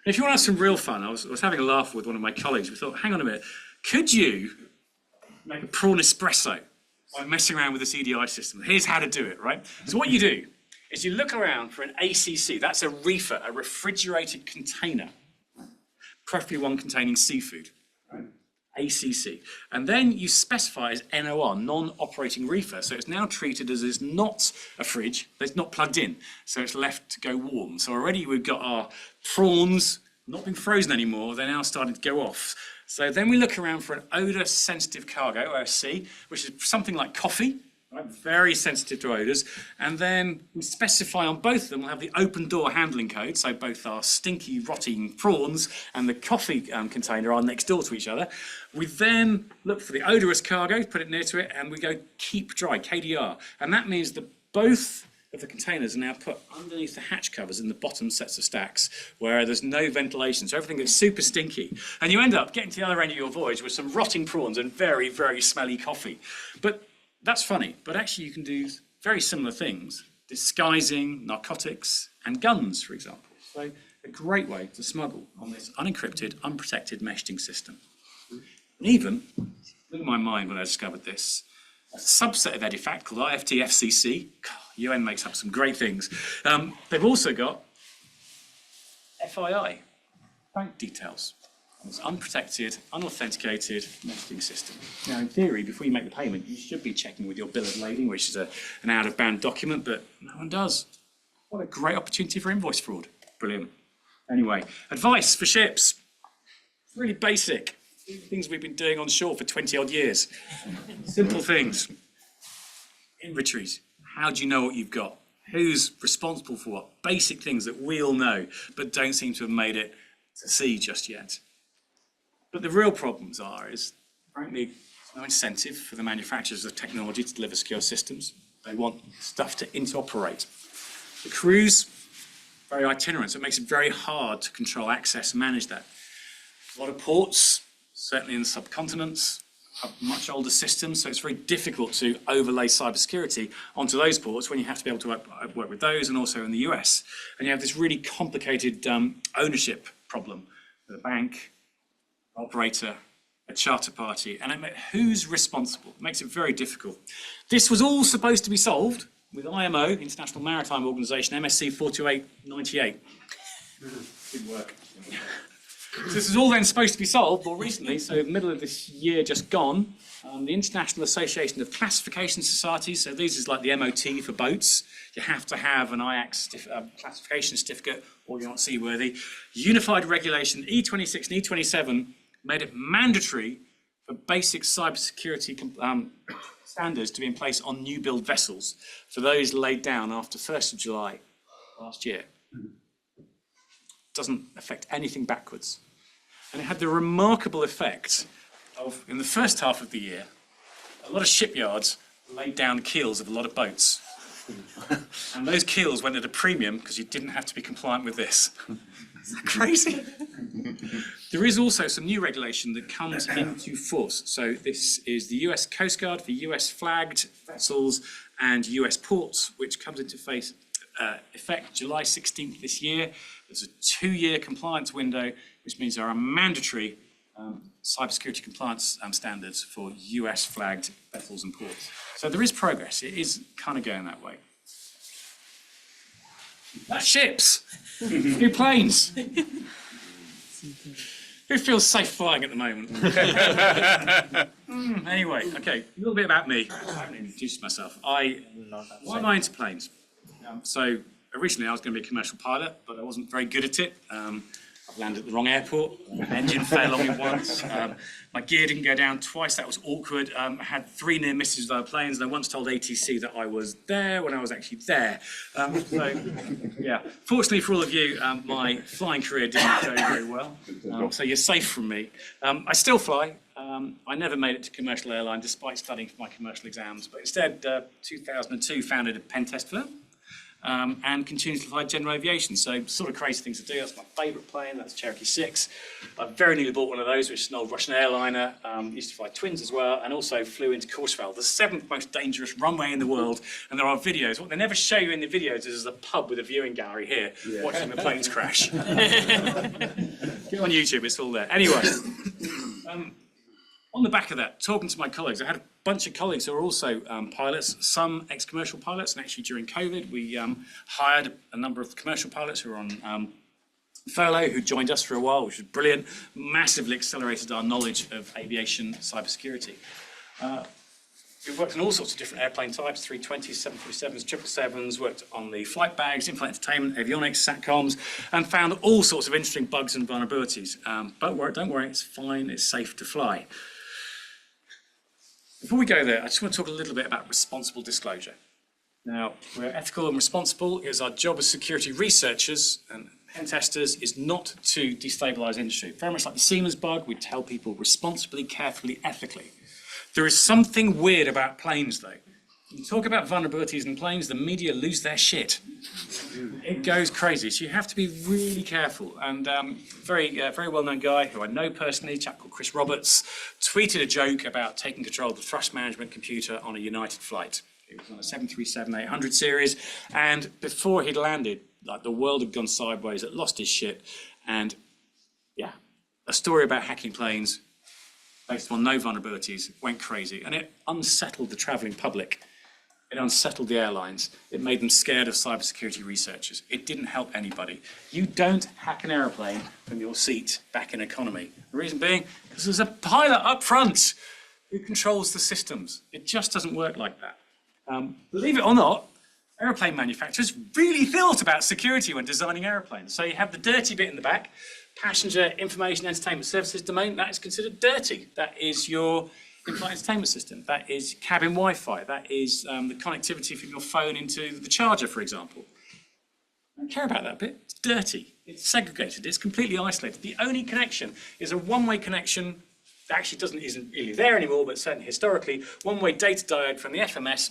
If you want to have some real fun, I was having a laugh with one of my colleagues. We thought, hang on a minute, could you make a prawn espresso by messing around with this EDI system? Here's how to do it, right? So what you do is you look around for an ACC, that's a reefer, a refrigerated container, preferably one containing seafood, right? ACC. And then you specify as NOR, non-operating reefer. So it's now treated as it's not a fridge, but it's not plugged in. So it's left to go warm. So already we've got our prawns not being frozen anymore, they're now starting to go off. So then we look around for an odor-sensitive cargo, OSC, which is something like coffee, right? Very sensitive to odors. And then we specify on both of them, we'll have the open door handling code, so both our stinky, rotting prawns and the coffee container are next door to each other. We then look for the odorous cargo, put it near to it, and we go keep dry, KDR. And that means that both of the containers are now put underneath the hatch covers in the bottom sets of stacks where there's no ventilation, so everything is super stinky. And you end up getting to the other end of your voyage with some rotting prawns and very, very smelly coffee. But that's funny, but actually you can do very similar things, disguising narcotics and guns, for example. So a great way to smuggle on this unencrypted, unprotected messaging system. And even, blew my mind when I discovered this, a subset of EDIFACT called IFT-FCC. UN makes up some great things. They've also got FII, bank details. It's unprotected, unauthenticated messaging system. Now, in theory, before you make the payment, you should be checking with your bill of lading, which is an out-of-band document, but no one does. What a great opportunity for invoice fraud. Brilliant. Anyway, advice for ships. Really basic. Things we've been doing on shore for 20-odd years. Simple things. Inventories. How do you know what you've got? Who's responsible for what? Basic things that we all know, but don't seem to have made it to sea just yet. But the real problems is, frankly, there's no incentive for the manufacturers of technology to deliver secure systems. They want stuff to interoperate. The crews, very itinerant, so it makes it very hard to control access and manage that. A lot of ports, certainly in the subcontinents, have much older systems, so it's very difficult to overlay cybersecurity onto those ports when you have to be able to work with those, and also in the US. And you have this really complicated ownership problem with a bank, operator, a charter party, and who's responsible? It makes it very difficult. This was all supposed to be solved with IMO, International Maritime Organization, MSC 42898. Didn't work. So this is all then supposed to be solved more recently, so middle of this year just gone, the International Association of Classification Societies, so these is like the MOT for boats, you have to have an IAC classification certificate or you're not seaworthy. Unified Regulation E26 and E27 made it mandatory for basic cybersecurity standards to be in place on new build vessels for those laid down after 1st of July last year. Doesn't affect anything backwards. And it had the remarkable effect of, in the first half of the year, a lot of shipyards laid down keels of a lot of boats. And those keels went at a premium because you didn't have to be compliant with this. Isn't that crazy? There is also some new regulation that comes into force. So this is the US Coast Guard for US flagged vessels and US ports, which comes into effect July 16th this year. There's a 2-year compliance window, which means there are mandatory cybersecurity compliance standards for US flagged vessels and ports. So there is progress. It is kind of going that way. That's ships. New planes. Who feels safe flying at the moment? Anyway, okay, a little bit about me. I haven't introduced myself. Why am I into planes? So originally I was going to be a commercial pilot, but I wasn't very good at it. I've landed at the wrong airport. My engine failed on me once. My gear didn't go down twice. That was awkward. I had 3 near misses with other planes, and I once told ATC that I was there when I was actually there. So, yeah. Fortunately for all of you, my flying career didn't go very well. So you're safe from me. I still fly. I never made it to commercial airline despite studying for my commercial exams, but instead, 2002, founded a pen test firm. And continues to fly general aviation. So sort of crazy things to do. That's my favourite plane. That's Cherokee 6. I very nearly bought one of those, which is an old Russian airliner. Used to fly twins as well, and also flew into Courchevel, the 7th most dangerous runway in the world. And there are videos. What they never show you in the videos is a pub with a viewing gallery here, watching the planes crash. Get on YouTube, it's all there. Anyway. On the back of that, talking to my colleagues, I had a bunch of colleagues who are also pilots, some ex-commercial pilots, and actually during COVID, we hired a number of commercial pilots who were on furlough, who joined us for a while, which was brilliant, massively accelerated our knowledge of aviation cybersecurity. We've worked on all sorts of different airplane types, 320s, 747s, 777s, worked on the flight bags, in-flight entertainment, avionics, satcoms, and found all sorts of interesting bugs and vulnerabilities. But don't worry, it's fine, it's safe to fly. Before we go there, I just want to talk a little bit about responsible disclosure. Now, we're ethical and responsible. It's our job as security researchers and pen testers is not to destabilise industry. Very much like the Siemens bug, we tell people responsibly, carefully, ethically. There is something weird about planes, though. You talk about vulnerabilities in planes, the media lose their shit. It goes crazy, so you have to be really careful. And very well-known guy who I know personally, a chap called Chris Roberts, tweeted a joke about taking control of the thrust management computer on a United flight. It was on a 737-800 series, and before he'd landed, like the world had gone sideways, it lost his shit, and yeah, a story about hacking planes based on no vulnerabilities went crazy, and it unsettled the travelling public. It unsettled the airlines. It made them scared of cybersecurity researchers. It didn't help anybody. You don't hack an aeroplane from your seat back in economy. The reason being, because there's a pilot up front who controls the systems. It just doesn't work like that. Believe it or not, aeroplane manufacturers really thought about security when designing aeroplanes. So you have the dirty bit in the back, passenger information entertainment services domain, that is considered dirty. That is your in-flight entertainment system. That is cabin Wi-Fi. That is the connectivity from your phone into the charger, for example. I don't care about that bit. It's dirty. It's segregated. It's completely isolated. The only connection is a one-way connection that actually isn't really there anymore, but certainly historically, one-way data diode from the FMS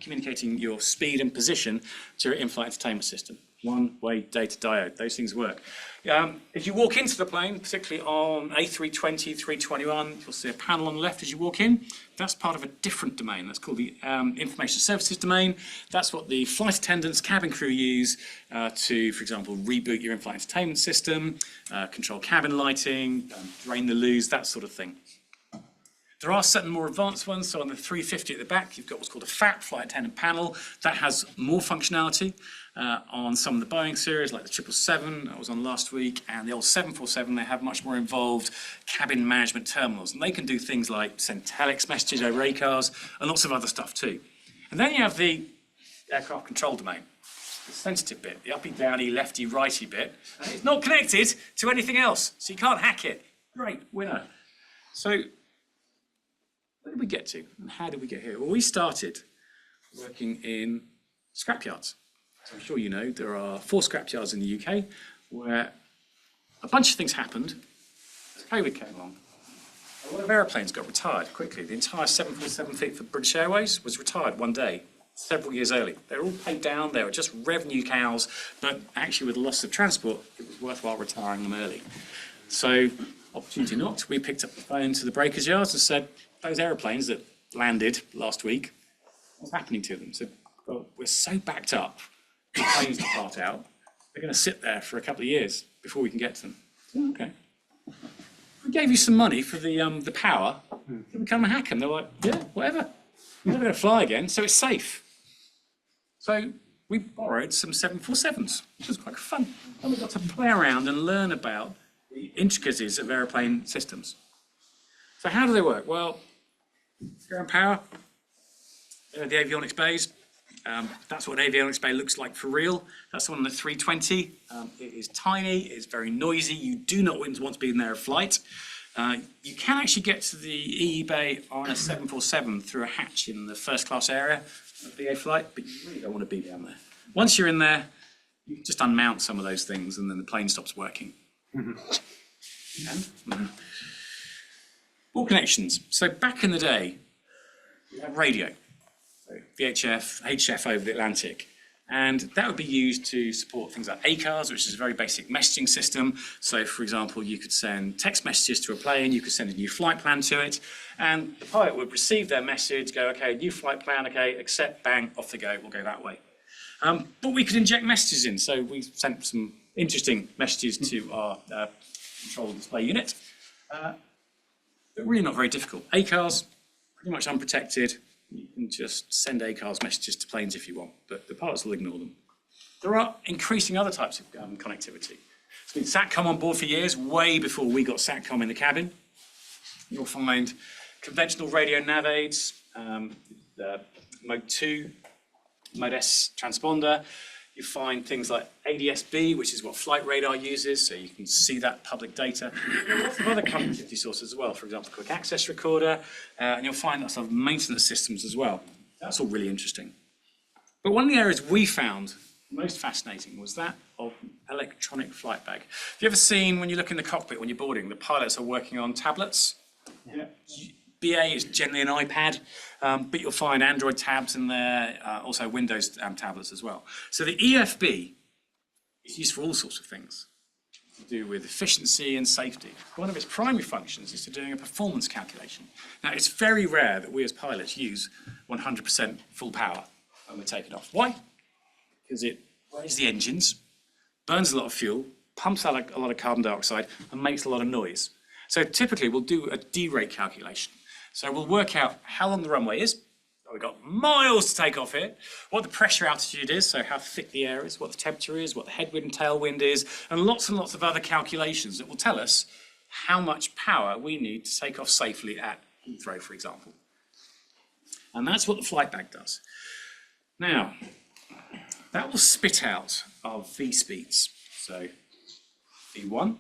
communicating your speed and position to your in-flight entertainment system. one-way data diode. Those things work. If you walk into the plane, particularly on A320, 321, you'll see a panel on the left as you walk in. That's part of a different domain. That's called the Information Services domain. That's what the flight attendants, cabin crew use to, for example, reboot your in-flight entertainment system, control cabin lighting, drain the loos, that sort of thing. There are certain more advanced ones. So on the 350 at the back, you've got what's called a FAP, flight attendant panel. That has more functionality. On some of the Boeing series, like the 777, that was on last week, and the old 747, they have much more involved cabin management terminals. And they can do things like send telex messages over ACARS and lots of other stuff too. And then you have the aircraft control domain, the sensitive bit, the uppy, downy, lefty, righty bit. And it's not connected to anything else, so you can't hack it. Great, winner. So where did we get to, and how did we get here? Well, we started working in scrapyards. So I'm sure you know there are 4 scrapyards in the UK where a bunch of things happened as COVID came along. A lot of aeroplanes got retired quickly. The entire 747 fleet for British Airways was retired one day, several years early. They were all paid down, they were just revenue cows, but actually with the loss of transport, it was worthwhile retiring them early. So, opportunity knocked, we picked up the phone to the breakers yards and said, those aeroplanes that landed last week, what's happening to them? So, well, we're so backed up, the planes depart out, they're going to sit there for a couple of years before we can get to them. So, okay. We gave you some money for the power, can we come and hack them? They're like, yeah, whatever. We're never going to fly again, so it's safe. So we borrowed some 747s, which was quite fun. And we got to play around and learn about the intricacies of airplane systems. So how do they work? Well, ground power, the avionics bays. That's what an avionics bay looks like for real. That's the one on the 320. It is tiny, it's very noisy. You do not want to be in there a flight. You can actually get to the EE bay on a 747 through a hatch in the first class area of a BA flight, but you really don't want to be down there. Once you're in there, you just unmount some of those things and then the plane stops working. All connections. So back in the day, we had radio. So VHF, HF over the Atlantic. And that would be used to support things like ACARS, which is a very basic messaging system. So, for example, you could send text messages to a plane, you could send a new flight plan to it, and the pilot would receive their message, go, okay, new flight plan, okay, accept, bang, off they go, we'll go that way. But we could inject messages in, so we sent some interesting messages to our control display unit. But really not very difficult. ACARS, pretty much unprotected. You can just send ACARS messages to planes if you want, but the pilots will ignore them. There are increasing other types of connectivity. There's been SATCOM on board for years, way before we got SATCOM in the cabin. You'll find conventional radio nav aids, Mode 2, Mode S transponder. You find things like ADS-B, which is what flight radar uses, so you can see that public data. There are lots of other connectivity sources as well, for example, quick access recorder, and you'll find lots of maintenance systems as well. That's all really interesting. But one of the areas we found most fascinating was that of electronic flight bag. Have you ever seen, when you look in the cockpit when you're boarding, the pilots are working on tablets? Yeah. BA is generally an iPad, but you'll find Android tabs in there, also Windows tablets as well. So the EFB is used for all sorts of things to do with efficiency and safety. One of its primary functions is to doing a performance calculation. Now, it's very rare that we as pilots use 100% full power when we're taking off. Why? Because it raises the engines, burns a lot of fuel, pumps out a lot of carbon dioxide, and makes a lot of noise. So typically, we'll do a D-rate calculation. So we'll work out how long the runway is. We've got miles to take off here. What the pressure altitude is, so how thick the air is, what the temperature is, what the headwind and tailwind is, and lots of other calculations that will tell us how much power we need to take off safely at Heathrow, for example. And that's what the flight bag does. Now, that will spit out our V speeds. So V1,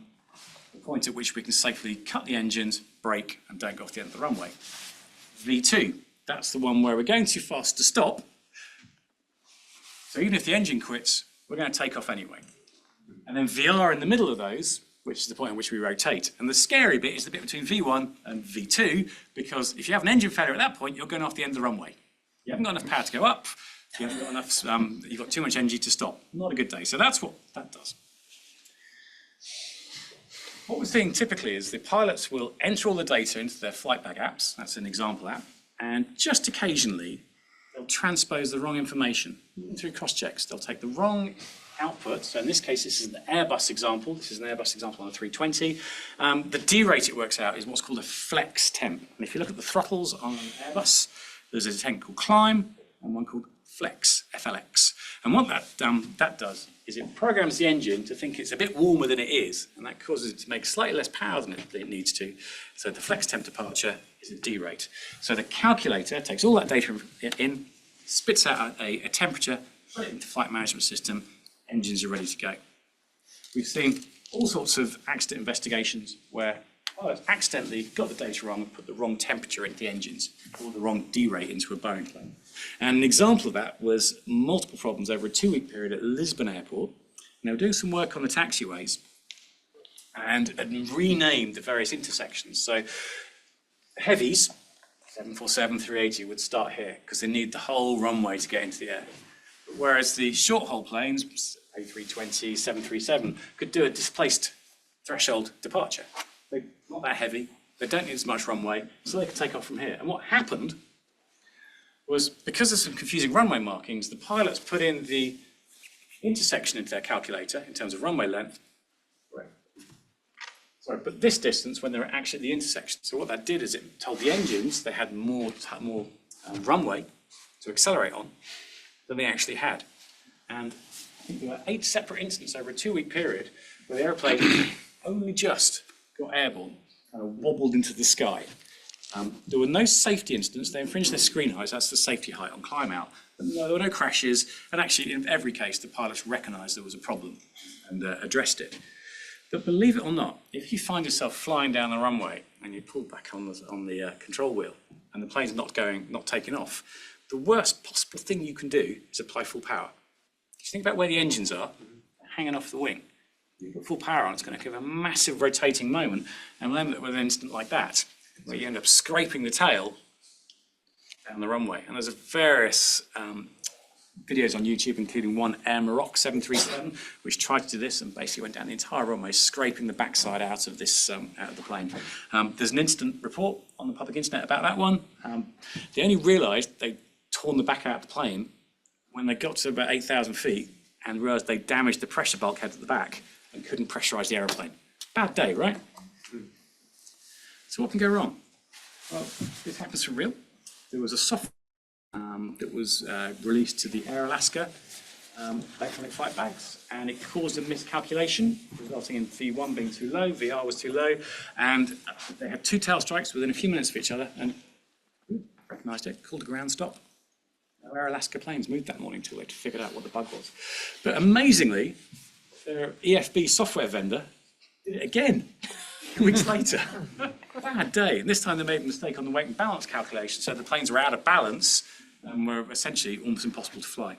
the point at which we can safely cut the engines, brake, and don't go off the end of the runway. V2, that's the one where we're going too fast to stop. So even if the engine quits, we're going to take off anyway. And then VR in the middle of those, which is the point at which we rotate. And the scary bit is the bit between V1 and V2, because if you have an engine failure at that point, you're going off the end of the runway. You haven't got enough power to go up, You haven't got enough, you've got too much energy to stop. Not a good day. So that's what that does. What we're seeing typically is the pilots will enter all the data into their flight bag apps. That's an example app. And just occasionally, they'll transpose the wrong information through cross-checks. They'll take the wrong output. So in this case, this is an Airbus example. This is an Airbus example on a 320. The D rate it works out is what's called a flex temp. And if you look at the throttles on an Airbus, there's a temp called climb and one called flex, FLX. And what that does is it programs the engine to think it's a bit warmer than it is, and that causes it to make slightly less power than it needs to. So the flex temp departure is a D rate. So the calculator takes all that data in, spits out a temperature, put it into flight management system, engines are ready to go. We've seen all sorts of accident investigations where pilots accidentally got the data wrong and put the wrong temperature into the engines, or the wrong D rate into a Boeing plane. And an example of that was multiple problems over a 2-week period at Lisbon Airport. And they were doing some work on the taxiways and had renamed the various intersections. So heavies, 747, 380, would start here because they need the whole runway to get into the air. Whereas the short-haul planes, A320, 737, could do a displaced threshold departure. They're not that heavy, they don't need as much runway, so they could take off from here. And what happened was, because of some confusing runway markings, the pilots put in the intersection into their calculator in terms of runway length. Sorry, but this distance when they were actually at the intersection. So what that did is it told the engines they had more runway to accelerate on than they actually had. And I think there were 8 separate incidents over a 2-week period where the airplane only just got airborne, kind of wobbled into the sky. There were no safety incidents. They infringed their screen heights. That's the safety height on climb out. But no, there were no crashes. And actually, in every case, the pilots recognised there was a problem and addressed it. But believe it or not, if you find yourself flying down the runway and you pull back on the control wheel and the plane's not taking off, the worst possible thing you can do is apply full power. If you think about where the engines are, hanging off the wing. You put full power on, it's going to give a massive rotating moment, and then with an instant like that, where you end up scraping the tail down the runway. And there's various videos on YouTube, including one Air Maroc 737, which tried to do this and basically went down the entire runway, scraping the backside out of this out of the plane. There's an incident report on the public internet about that one. They only realised they'd torn the back out of the plane when they got to about 8,000 feet and realised they damaged the pressure bulkhead at the back and couldn't pressurise the aeroplane. Bad day, right? So what can go wrong? Well, this happens for real. There was a software that was released to the Air Alaska electronic flight bags, and it caused a miscalculation, resulting in V1 being too low, VR was too low, and they had 2 tail strikes within a few minutes of each other, and recognised it, called a ground stop. No Air Alaska planes moved that morning until they figured out what the bug was. But amazingly, their EFB software vendor did it again weeks later. Bad day. And this time they made a mistake on the weight and balance calculation, so the planes were out of balance and were essentially almost impossible to fly.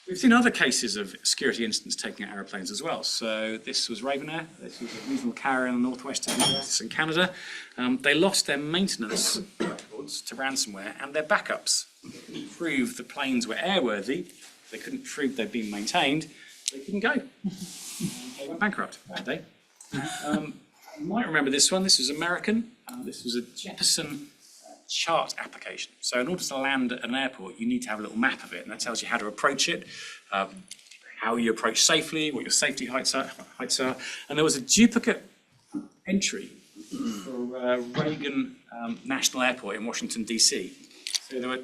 We've seen other cases of security incidents taking out aeroplanes as well. So this was Raven Air. This was a regional carrier in the northwest of the US and Canada. They lost their maintenance records to ransomware and their backups. They couldn't prove the planes were airworthy. They couldn't prove they'd been maintained. They couldn't go. They went bankrupt. Bad day. You might remember this one. This was American. This was a Jeppesen chart application. So in order to land at an airport, you need to have a little map of it, and that tells you how to approach it, how you approach safely, what your safety heights are. And there was a duplicate entry for Reagan National Airport in Washington, DC. So there were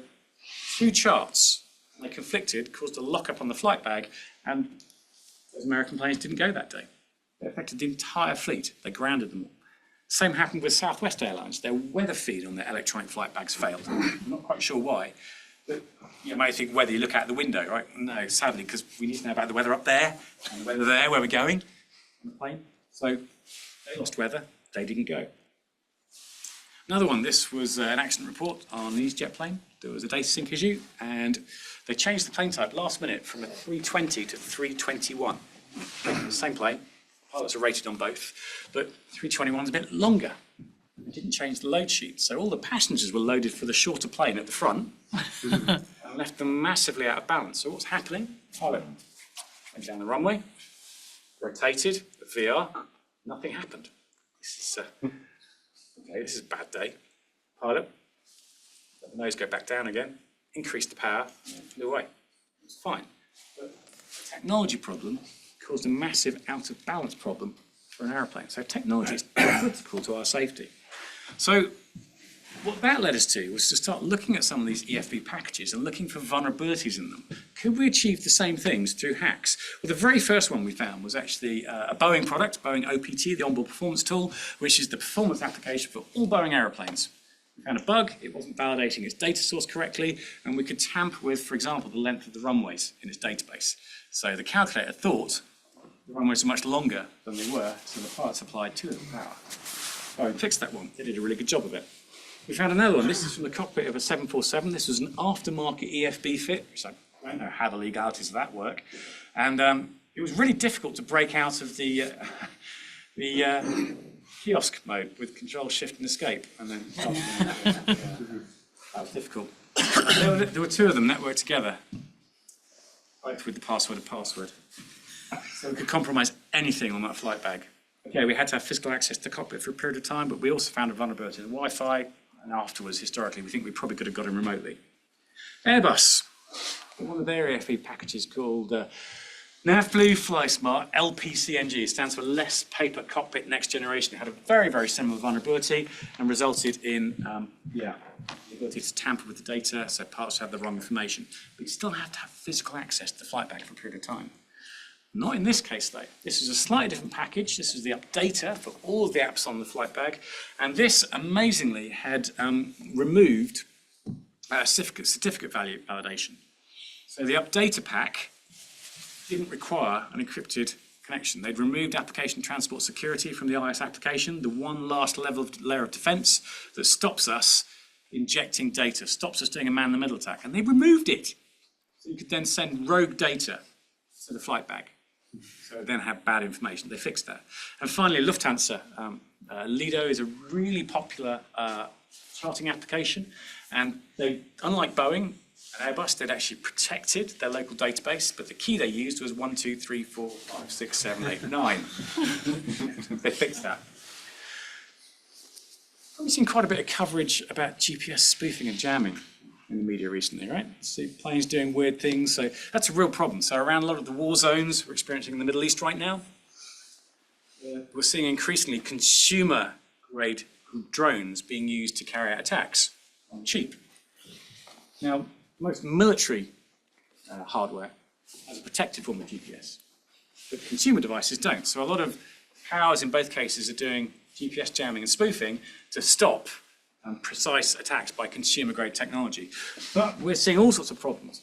2 charts. They conflicted, caused a lockup on the flight bag, and those American planes didn't go that day. They affected the entire fleet. They grounded them all. Same happened with Southwest Airlines. Their weather feed on their electronic flight bags failed. I'm not quite sure why. But you might think weather you look out the window, right? No, sadly, because we need to know about the weather up there and the weather there, where we're going on the plane. So they lost weather. They didn't go. Another one, this was an accident report on an EasyJet plane. There was a data sync issue, and they changed the plane type last minute from a 320 to 321. The same plane. Pilots are rated on both, but 321's a bit longer. They didn't change the load sheet, so all the passengers were loaded for the shorter plane at the front. and left them massively out of balance. So what's happening? Pilot went down the runway, rotated, VR, nothing happened. This is, okay, this is a bad day. Pilot, let the nose go back down again, increased the power, flew away. It was fine. But the technology problem caused a massive out of balance problem for an aeroplane. So technology is critical to our safety. So what that led us to was to start looking at some of these EFB packages and looking for vulnerabilities in them. Could we achieve the same things through hacks? Well, the very first one we found was actually a Boeing product, Boeing OPT, the onboard performance tool, which is the performance application for all Boeing aeroplanes. We found a bug, it wasn't validating its data source correctly, and we could tamper with, for example, the length of the runways in its database. So the calculator thought the runways were much longer than they were, so the pilots applied too little power. Boeing fixed that one, they did a really good job of it. We found another one. This is from the cockpit of a 747. This was an aftermarket EFB fit, which I don't know how the legalities of that work. And it was really difficult to break out of the kiosk mode with control, shift and escape. And then that was difficult. There were two of them networked together, both with the password and password. So we could compromise anything on that flight bag. Okay, we had to have physical access to the cockpit for a period of time, but we also found a vulnerability in the Wi-Fi. And afterwards, historically, we think we probably could have got him remotely. Airbus, one of their EFB packages called NavBlue FlySmart LPCNG, stands for Less Paper Cockpit Next Generation. It had a very, very similar vulnerability and resulted in the ability to tamper with the data, so pilots have the wrong information. But you still have to have physical access to the flight bag for a period of time. Not in this case, though. This is a slightly different package. This is the updater for all of the apps on the flight bag. And this, amazingly, had removed certificate value validation. So the updater pack didn't require an encrypted connection. They'd removed application transport security from the IS application, the one last layer of defense that stops us injecting data, stops us doing a man-in-the-middle attack. And they removed it. So you could then send rogue data to the flight bag. So it then had bad information. They fixed that. And finally, Lufthansa. Lido is a really popular charting application. And they, unlike Boeing and Airbus, they'd actually protected their local database, but the key they used was 1, 2, 3, 4, 5, 6, 7, 8, 9. They fixed that. We've seen quite a bit of coverage about GPS spoofing and jamming in the media recently, right? See planes doing weird things, so that's a real problem. So around a lot of the war zones we're experiencing in the Middle East right now, we're seeing increasingly consumer-grade drones being used to carry out attacks on cheap. Now, most military hardware has a protected form of GPS, but consumer devices don't. So a lot of powers in both cases are doing GPS jamming and spoofing to stop precise attacks by consumer-grade technology. But we're seeing all sorts of problems.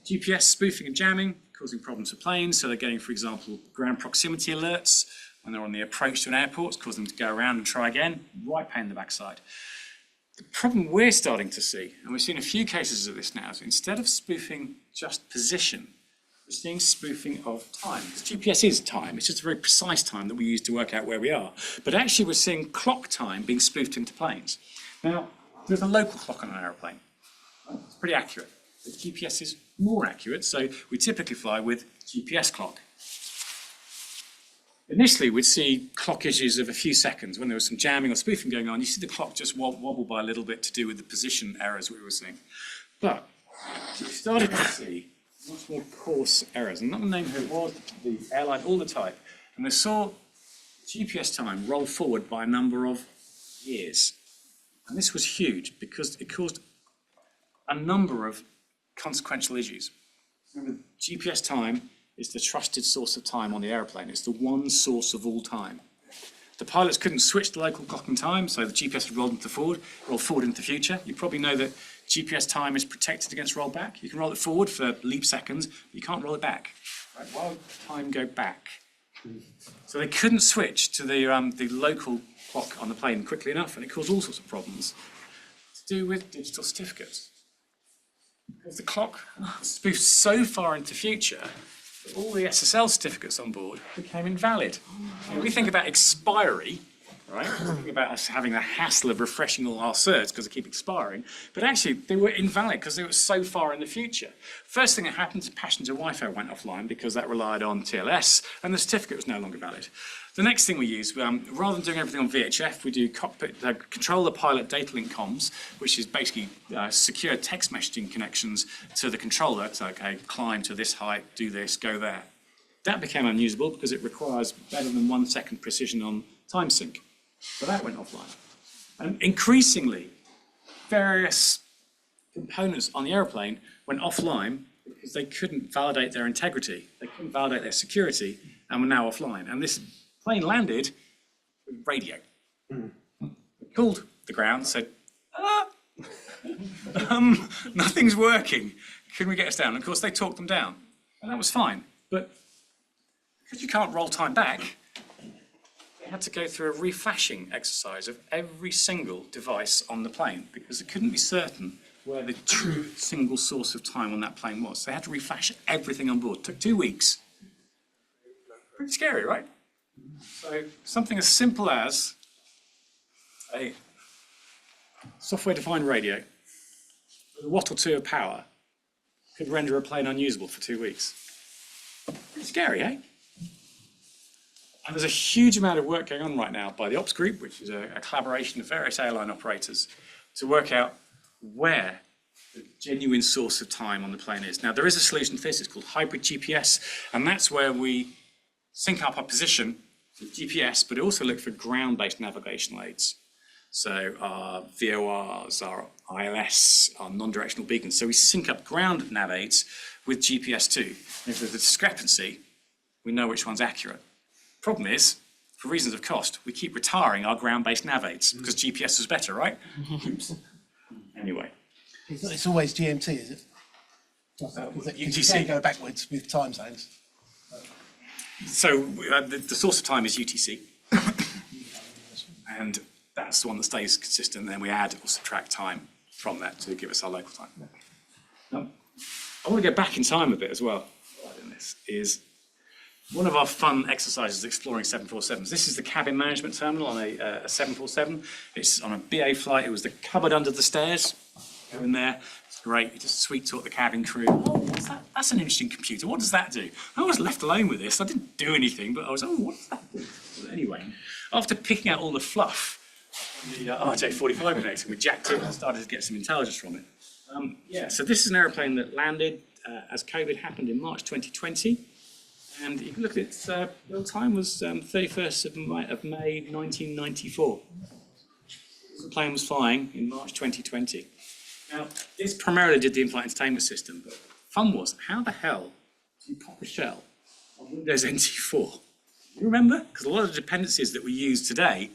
GPS spoofing and jamming causing problems for planes, so they're getting, for example, ground proximity alerts when they're on the approach to an airport, it's causing them to go around and try again, right pain in the backside. The problem we're starting to see, and we've seen a few cases of this now, is instead of spoofing just position, we're seeing spoofing of time. Because GPS is time, it's just a very precise time that we use to work out where we are. But actually we're seeing clock time being spoofed into planes. Now, there's a local clock on an aeroplane. It's pretty accurate. The GPS is more accurate, so we typically fly with GPS clock. Initially, we'd see clock issues of a few seconds. When there was some jamming or spoofing going on, you see the clock just wobble by a little bit to do with the position errors we were seeing. But we started to see much more coarse errors. I'm not going to name who it was, the airline, all the type. And we saw GPS time roll forward by a number of years. And this was huge because it caused a number of consequential issues. Remember, GPS time is the trusted source of time on the airplane. It's the one source of all time. The pilots couldn't switch the local clocking time, so the GPS would roll forward into the future. You probably know that GPS time is protected against rollback. You can roll it forward for leap seconds, but you can't roll it back. Right? Why would time go back? So they couldn't switch to the local clock on the plane quickly enough, and it caused all sorts of problems to do with digital certificates. Because the clock spoofed so far into the future all the SSL certificates on board became invalid. When we think about expiry, right? Thinking about us having the hassle of refreshing all our certs because they keep expiring, but actually they were invalid because they were so far in the future. First thing that happened, passenger Wi-Fi went offline because that relied on TLS, and the certificate was no longer valid. The next thing we use, rather than doing everything on VHF, we do cockpit, control the pilot data link comms, which is basically secure text messaging connections to the controller. It's like, okay, climb to this height, do this, go there. That became unusable because it requires better than 1 second precision on time sync. So that went offline. And increasingly, various components on the airplane went offline because they couldn't validate their integrity, they couldn't validate their security, and were now offline. And this plane landed with radio. It called the ground, said, nothing's working. Can we get us down? And of course, they talked them down, and that was fine. But because you can't roll time back, they had to go through a reflashing exercise of every single device on the plane because they couldn't be certain where the true single source of time on that plane was. They had to reflash everything on board. It took 2 weeks. Pretty scary, right? So something as simple as a software-defined radio with a watt or two of power could render a plane unusable for 2 weeks. Pretty scary, eh? And there's a huge amount of work going on right now by the Ops Group, which is a collaboration of various airline operators, to work out where the genuine source of time on the plane is. Now, there is a solution for this. It's called hybrid GPS, and that's where we sync up our position with GPS, but also look for ground-based navigational aids. So our VORs, our ILS, our non-directional beacons. So we sync up ground nav aids with GPS too. And if there's a discrepancy, we know which one's accurate. Problem is, for reasons of cost, we keep retiring our ground-based nav aids because GPS was better, right? Oops. Anyway. It's always GMT, is it? Because you can go backwards with time zones. So the source of time is UTC. And that's the one that stays consistent. Then we add or subtract time from that to give us our local time. I want to go back in time a bit as well. In this is one of our fun exercises exploring 747s. This is the cabin management terminal on a 747. It's on a BA flight. It was the cupboard under the stairs. Go in there. It's great. You just sweet talk the cabin crew. Oh, what's that? That's an interesting computer. What does that do? I was left alone with this. I didn't do anything, but I was, oh, what does that do? Well, anyway, after picking out all the fluff, the RJ45 connector, we jacked it and started to get some intelligence from it. Yeah, so this is an aeroplane that landed as COVID happened in March 2020. And you can look at its build time was 31st of May 1994. The plane was flying in March 2020. Now, this primarily did the in-flight entertainment system, but fun was, how the hell do you pop a shell on Windows NT4? You remember? Because a lot of the dependencies that we use today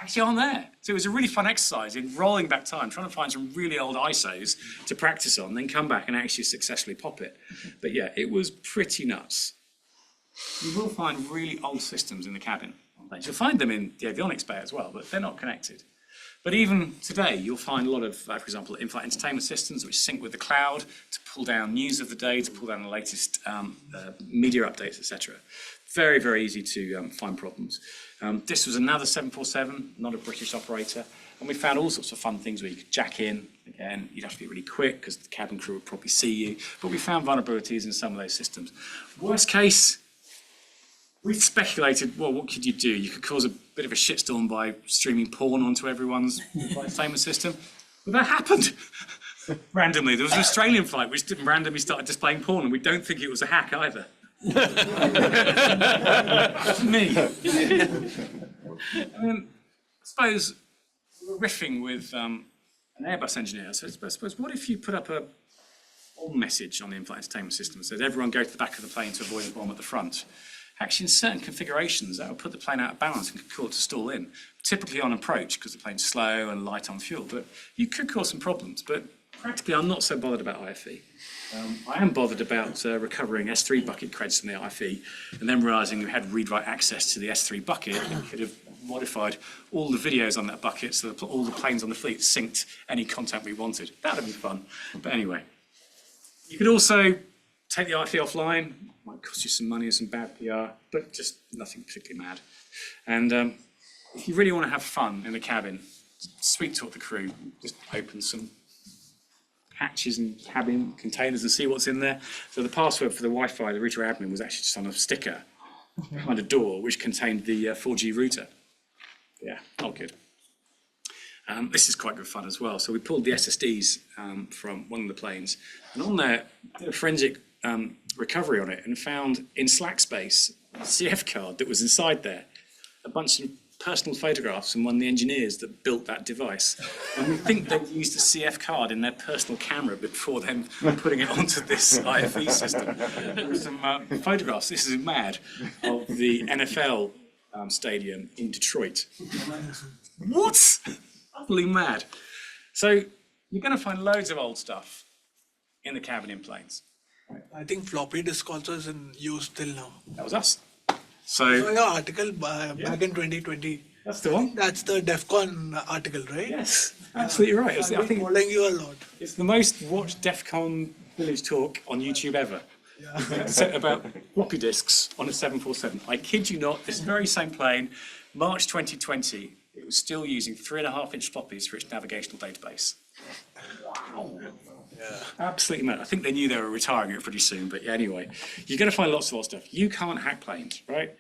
actually aren't there. So it was a really fun exercise in rolling back time, trying to find some really old ISOs to practice on, then come back and actually successfully pop it. But yeah, it was pretty nuts. You will find really old systems in the cabin. You'll find them in the avionics bay as well, but they're not connected. But even today, you'll find a lot of, for example, in-flight entertainment systems which sync with the cloud to pull down news of the day, to pull down the latest media updates, etc. Very, very easy to find problems. This was another 747, not a British operator, and we found all sorts of fun things where you could jack in. Again, you'd have to be really quick because the cabin crew would probably see you, but we found vulnerabilities in some of those systems. Worst case, we speculated, well, what could you do? You could cause a bit of a shitstorm by streaming porn onto everyone's entertainment system. But that happened randomly. There was an Australian flight which randomly started displaying porn, and we don't think it was a hack either. Me. I mean, I suppose we were riffing with an Airbus engineer. So I suppose, what if you put up a bomb message on the in-flight entertainment system that says everyone go to the back of the plane to avoid a bomb at the front? Actually, in certain configurations, that would put the plane out of balance and could cause it to stall in. Typically on approach, because the plane's slow and light on fuel, but you could cause some problems. But practically, I'm not so bothered about IFE. I am bothered about recovering S3 bucket creds from the IFE, and then realising we had read-write access to the S3 bucket and could have modified all the videos on that bucket so that all the planes on the fleet synced any content we wanted. That would have been fun. But anyway, you could also take the IFE offline. Might cost you some money and some bad PR, but just nothing particularly mad. And if you really want to have fun in the cabin, sweet talk the crew, just open some hatches and cabin containers and see what's in there. So the password for the Wi-Fi, the router admin, was actually just on a sticker behind a door which contained the 4G router. Yeah, not good. This is quite good fun as well. So we pulled the SSDs from one of the planes, and on there, did a forensic recovery on it and found in Slack space a CF card that was inside there, a bunch of personal photographs from one of the engineers that built that device. And we think they used a CF card in their personal camera before then putting it onto this IFE system. There were some photographs, this is mad, of the NFL stadium in Detroit. What? Utterly mad. So you're going to find loads of old stuff in the cabin in planes. I think floppy disk also is in use till now. That was us. So your article back in 2020, That's the one. that's the DEF CON article, right? Yes, absolutely right. It's, I I've been think following you a lot. it's the most watched DEF CON village talk on YouTube ever. It's about floppy disks on a 747. I kid you not, this very same plane, March 2020, it was still using 3.5-inch floppies for its navigational database. Wow. Yeah. Absolutely mad. I think they knew they were retiring it pretty soon, but yeah, anyway, you're going to find lots of old stuff. You can't hack planes, right?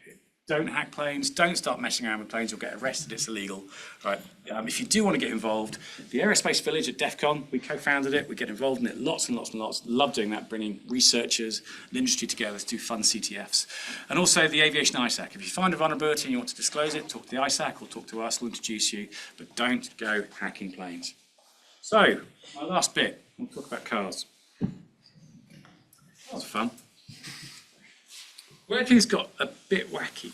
Don't hack planes. Don't start messing around with planes. You'll get arrested. It's illegal, right? If you do want to get involved, the Aerospace Village at DEF CON, we co-founded it. We get involved in it lots and lots and lots. Love doing that, bringing researchers and industry together to do fun CTFs. And also the Aviation ISAC. If you find a vulnerability and you want to disclose it, talk to the ISAC or talk to us. We'll introduce you, but don't go hacking planes. So, my last bit, we'll talk about cars. That was fun. Where things got a bit wacky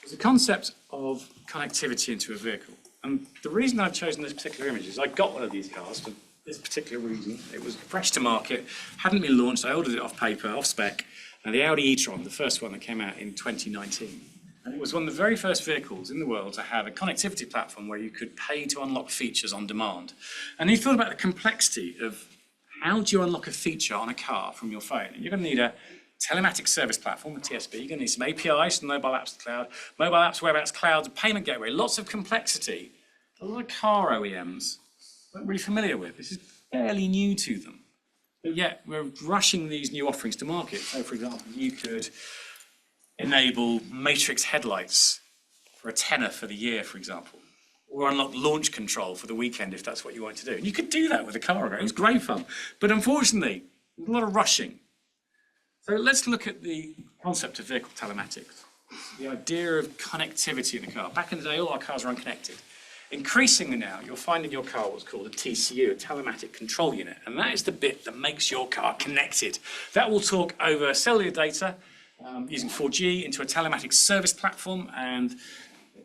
was the concept of connectivity into a vehicle. And the reason I've chosen this particular image is I got one of these cars for this particular reason. It was fresh to market, hadn't been launched. I ordered it off paper, off spec, and the Audi e-tron, the first one that came out in 2019. And it was one of the very first vehicles in the world to have a connectivity platform where you could pay to unlock features on demand. And you thought about the complexity of how do you unlock a feature on a car from your phone? And you're going to need a telematic service platform, a TSP. You're going to need some APIs, some mobile apps to cloud, mobile apps, web apps, cloud, a payment gateway, lots of complexity. A lot of car OEMs weren't really familiar with. This is fairly new to them. But yet we're rushing these new offerings to market. So for example, you could enable matrix headlights for a tenner for the year, for example, or unlock launch control for the weekend if that's what you want to do. And you could do that with a car. It was great fun. But unfortunately, there's a lot of rushing. So let's look at the concept of vehicle telematics, the idea of connectivity in the car. Back in the day, all our cars were unconnected. Increasingly now, you'll find in your car what's called a TCU, a telematic control unit, and that is the bit that makes your car connected. That will talk over cellular data using 4G into a telematic service platform, and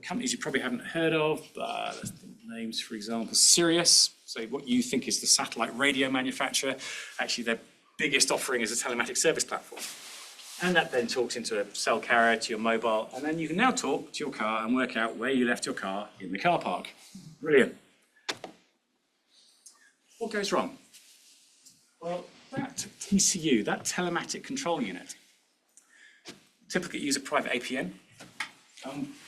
companies you probably haven't heard of, names, for example, Sirius, so what you think is the satellite radio manufacturer, actually their biggest offering is a telematic service platform. And that then talks into a cell carrier to your mobile, and then you can now talk to your car and work out where you left your car in the car park. Brilliant. What goes wrong? Well, that TCU, that telematic control unit, typically use a private APN.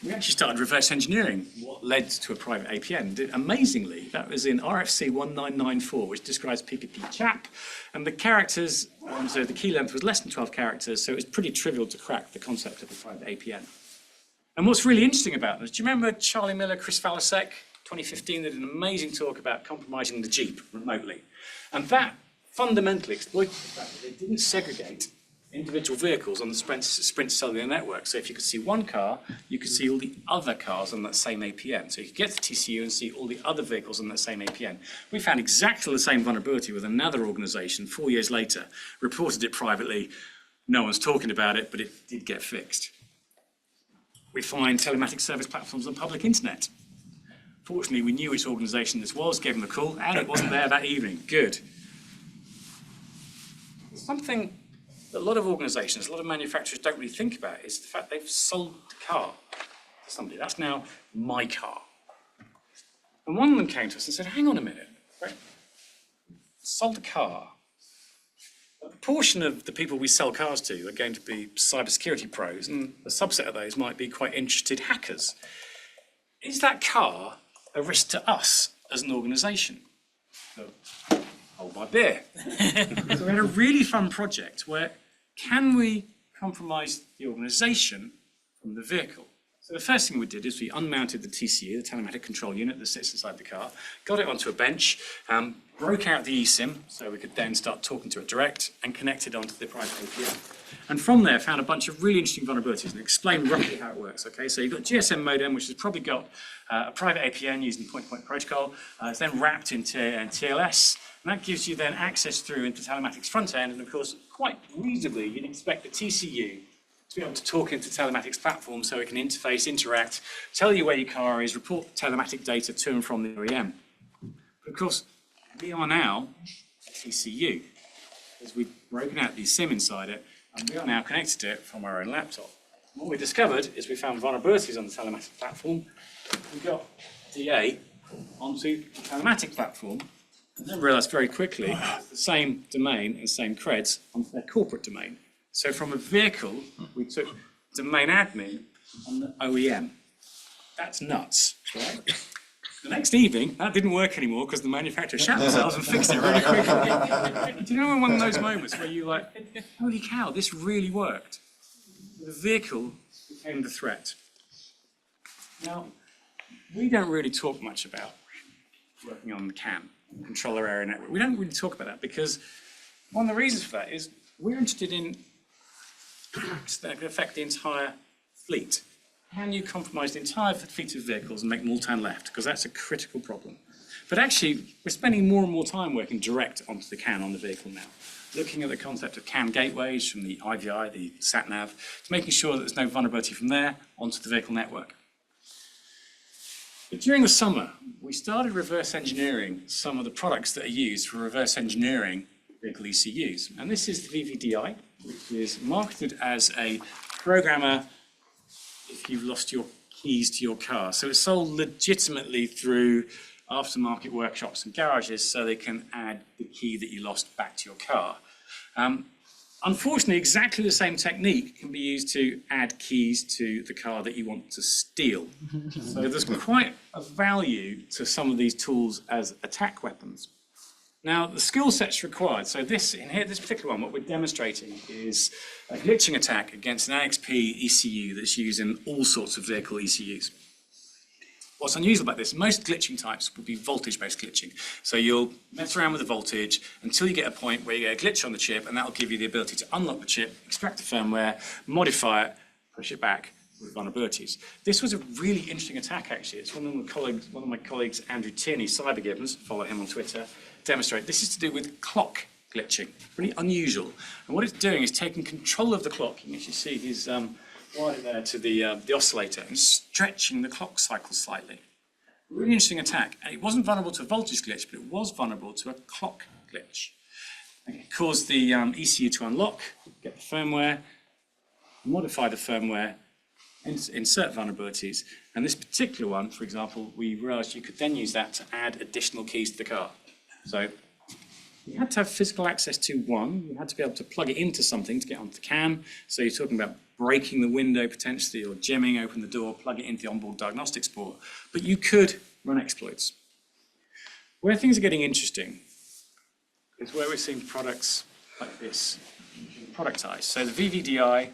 We actually started reverse engineering what led to a private APN. Amazingly, that was in RFC 1994, which describes PPP chap, and the characters, so the key length was less than 12 characters, so it was pretty trivial to crack the concept of a private APN. And what's really interesting about this, do you remember Charlie Miller, Chris Falasek, 2015, they did an amazing talk about compromising the Jeep remotely. And that fundamentally exploited the fact that they didn't segregate individual vehicles on the Sprint cellular network. So if you could see one car, you could see all the other cars on that same APN. So you could get to TCU and see all the other vehicles on that same APN. We found exactly the same vulnerability with another organization 4 years later, reported it privately. No one's talking about it, but it did get fixed. We find telematic service platforms on public internet. Fortunately, we knew which organization this was, gave them a call, and it wasn't there that evening. Good. Something a lot of organizations, a lot of manufacturers don't really think about is the fact they've sold the car to somebody. That's now my car. And one of them came to us and said, hang on a minute, right? Sold a car. A portion of the people we sell cars to are going to be cybersecurity pros, and a subset of those might be quite interested hackers. is that car a risk to us as an organisation? So, hold my beer. So we had a really fun project where can we compromise the organisation from the vehicle? So the first thing we did is we unmounted the TCU, the telematic control unit that sits inside the car, got it onto a bench, broke out the eSIM so we could then start talking to it direct and connect it onto the private APN. And from there found a bunch of really interesting vulnerabilities and explained roughly how it works. Okay, so you've got GSM modem, which has probably got a private APN using point-to-point protocol. It's then wrapped into TLS, and that gives you then access through into telematics front end. And of course, quite reasonably, you'd expect the TCU to be able to talk into telematics platform so it can interface, interact, tell you where your car is, report telematic data to and from the OEM. But of course, we are now a TCU, as we've broken out the SIM inside it, and we are now connected to it from our own laptop. And what we discovered is we found vulnerabilities on the telematics platform. We got DA onto the telematics platform, and then realized very quickly the same domain and same creds onto their corporate domain. So from a vehicle, we took domain admin on the OEM. That's nuts, right? The next evening, that didn't work anymore because the manufacturer shat themselves and fixed it really quickly. Do you know one of those moments where you're like, holy cow, this really worked? The vehicle became the threat. Now, we don't really talk much about working on the CAN, controller area network. We don't really talk about that because one of the reasons for that is we're interested in attacks that could affect the entire fleet. Can you compromise the entire fleet of vehicles and make them all turn left? Because that's a critical problem. But actually, we're spending more and more time working direct onto the CAN on the vehicle now, looking at the concept of CAN gateways from the IVI, the sat-nav, to making sure that there's no vulnerability from there onto the vehicle network. But during the summer, we started reverse engineering some of the products that are used for reverse engineering vehicle ECUs. And this is the VVDI, which is marketed as a programmer if you've lost your keys to your car. So it's sold legitimately through aftermarket workshops and garages so they can add the key that you lost back to your car. Unfortunately, exactly the same technique can be used to add keys to the car that you want to steal. So there's quite a value to some of these tools as attack weapons. Now, the skill sets required, so this particular one, what we're demonstrating is a glitching attack against an AXP ECU that's used in all sorts of vehicle ECUs. What's unusual about this, most glitching types would be voltage-based glitching. So you'll mess around with the voltage until you get a point where you get a glitch on the chip, and that'll give you the ability to unlock the chip, extract the firmware, modify it, push it back with vulnerabilities. This was a really interesting attack, actually. It's one of my colleagues, Andrew Tierney, Cyber Gibbons, follow him on Twitter, demonstrate. This is to do with clock glitching, really unusual. And what it's doing is taking control of the clock. You can actually see his wire there to the oscillator and stretching the clock cycle slightly. Really interesting attack. And it wasn't vulnerable to a voltage glitch, but it was vulnerable to a clock glitch. And it caused the ECU to unlock, get the firmware, modify the firmware, insert vulnerabilities. And this particular one, for example, we realized you could then use that to add additional keys to the car. So you had to have physical access to one. You had to be able to plug it into something to get onto the CAN. So you're talking about breaking the window potentially, or jamming open the door, plug it into the onboard diagnostics port. But you could run exploits. Where things are getting interesting is where we're seeing products like this productized. So the VVDI,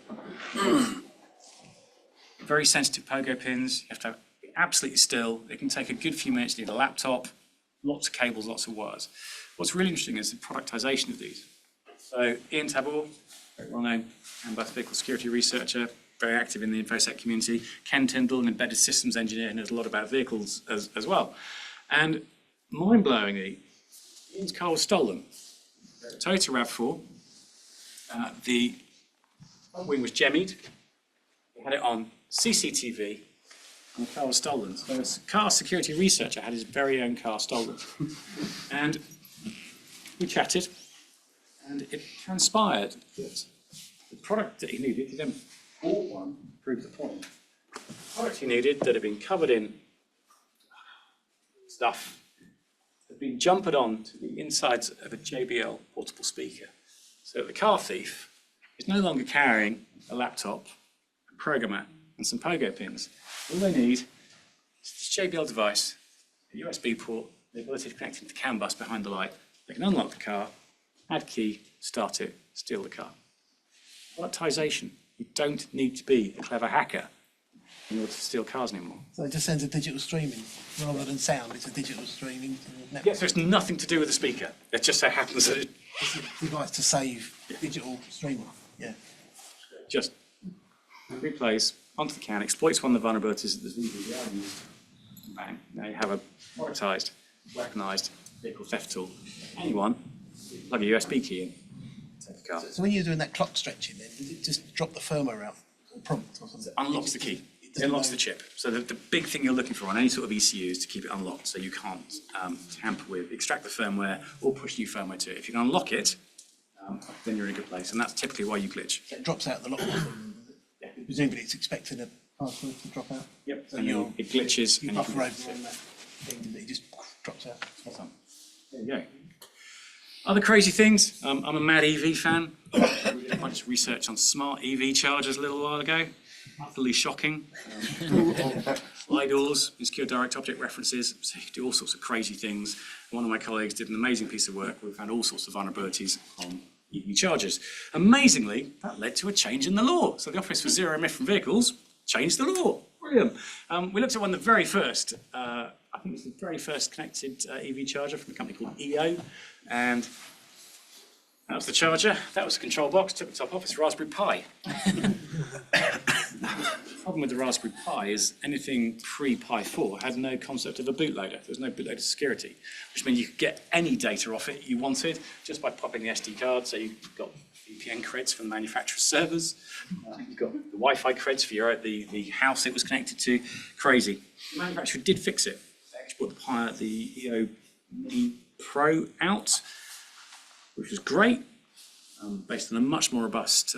very sensitive pogo pins. You have to be absolutely still. It can take a good few minutes. You need a laptop. Lots of cables, lots of wires. What's really interesting is the productization of these. So Ian Tabor, very well-known ambassador vehicle security researcher, very active in the InfoSec community. Ken Tyndall, an embedded systems engineer, knows a lot about vehicles as well. And mind-blowingly, Ian's car was stolen. Toyota RAV4. The front wing was jemmied. He had it on CCTV. And the car was stolen. So a car security researcher had his very own car stolen. And we chatted, and it transpired that the product that he needed, he then bought one to prove the point. The product he needed that had been covered in stuff had been jumpered on to the insides of a JBL portable speaker. So the car thief is no longer carrying a laptop, a programmer, and some pogo pins. All they need is to JBL device, a USB port, the ability to connect into the CAN bus behind the light. They can unlock the car, add key, start it, steal the car. Productization. You don't need to be a clever hacker in order to steal cars anymore. So it just sends a digital streaming rather than sound. It's a digital streaming to the network. Yeah, so it's nothing to do with the speaker. It just so happens that it It's a device to save digital streaming. Yeah. just replays onto the CAN, exploits one of the vulnerabilities that there's legally used. Bang. Now you have a productized, weaponized vehicle theft tool. Anyone, plug a USB key in, take the car. So when you're doing that clock stretching, then does it just drop the firmware out or prompt or something? Unlocks the key. It doesn't unlocks know- the chip. So the big thing you're looking for on any sort of ECU is to keep it unlocked, so you can't tamper with, extract the firmware or push new firmware to it. If you can unlock it, then you're in a good place, and that's typically why you glitch. It drops out the lock. Yeah. Presumably it's expecting a password to drop out. Yep. So And then you're- it glitches. You and buffer can- over on that thing that it just drops out. There you go. Other crazy things. I'm a mad EV fan. We did a bunch of research on smart EV chargers a little while ago. Utterly shocking. Slide doors, insecure direct object references. So you can do all sorts of crazy things. One of my colleagues did an amazing piece of work. We found all sorts of vulnerabilities on EV chargers. Amazingly, that led to a change in the law. So the Office for Zero Emission Vehicles changed the law. Brilliant. We looked at one of the very first, I think it was the very first connected EV charger from a company called EO. And that was the charger, that was the control box, took the top off, it's Raspberry Pi. The problem with the Raspberry Pi is anything pre-Pi 4 had no concept of a bootloader. There's no bootloader security, which means you could get any data off it you wanted just by popping the SD card. So you've got VPN creds from the manufacturer's servers. You've got the Wi-Fi creds for the house it was connected to. Crazy. The manufacturer did fix it. They actually brought the EO Mini Pro out, which was great, based on a much more robust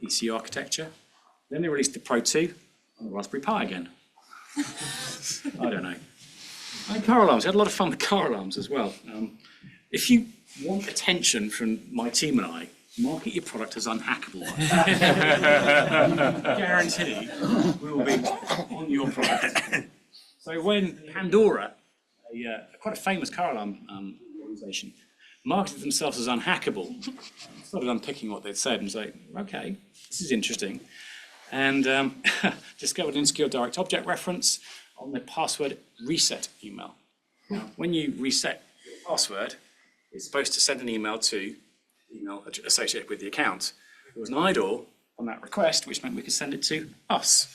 ECU architecture. Then they released the Pro 2 on the Raspberry Pi again. I don't know. And car alarms. We had a lot of fun with car alarms as well. If you want attention from my team and I, market your product as unhackable. Guarantee we will be on your product. So when Pandora, quite a famous car alarm organization, marketed themselves as unhackable, I started unpicking what they'd said and was like, okay, this is interesting. And discovered an insecure direct object reference on the password reset email. Now, when you reset your password, it's supposed to send an email to the email associated with the account. There was an IDOR on that request, which meant we could send it to us.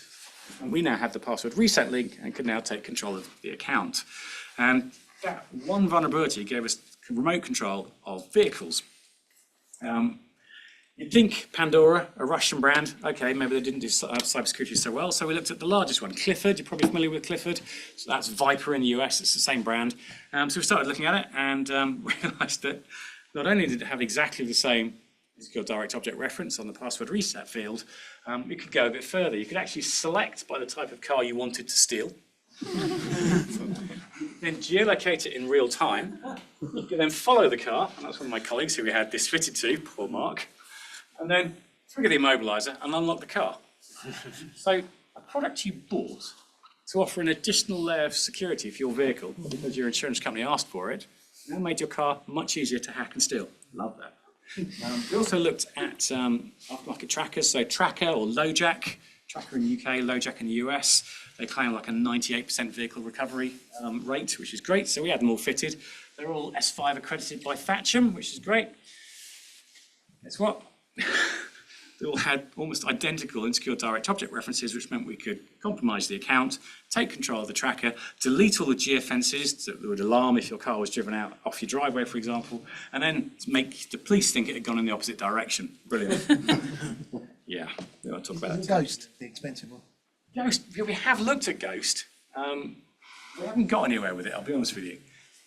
And we now had the password reset link and could now take control of the account. And that one vulnerability gave us remote control of vehicles. You'd think Pandora, a Russian brand, okay, maybe they didn't do cybersecurity so well, so we looked at the largest one, Clifford. You're probably familiar with Clifford. So that's Viper in the US, it's the same brand. So we started looking at it and realized that not only did it have exactly the same insecure direct object reference on the password reset field, you could go a bit further. You could actually select by the type of car you wanted to steal. Then geolocate it in real time. You can then follow the car, and that's one of my colleagues who we had this fitted to, poor Mark, and then trigger the immobiliser and unlock the car. So a product you bought to offer an additional layer of security for your vehicle because your insurance company asked for it, now made your car much easier to hack and steal. Love that. We also looked at aftermarket trackers, so Tracker or LoJack, Tracker in the UK, LoJack in the US. They claim like a 98% vehicle recovery rate, which is great. So we had them all fitted. They're all S5 accredited by Thatcham, which is great. Guess what? They all had almost identical insecure direct object references, which meant we could compromise the account, take control of the tracker, delete all the geofences that would alarm if your car was driven out off your driveway, for example, and then make the police think it had gone in the opposite direction. Brilliant. Yeah, we won't talk about that. Ghost, the expensive one. Ghost, we have looked at Ghost. We haven't got anywhere with it, I'll be honest with you.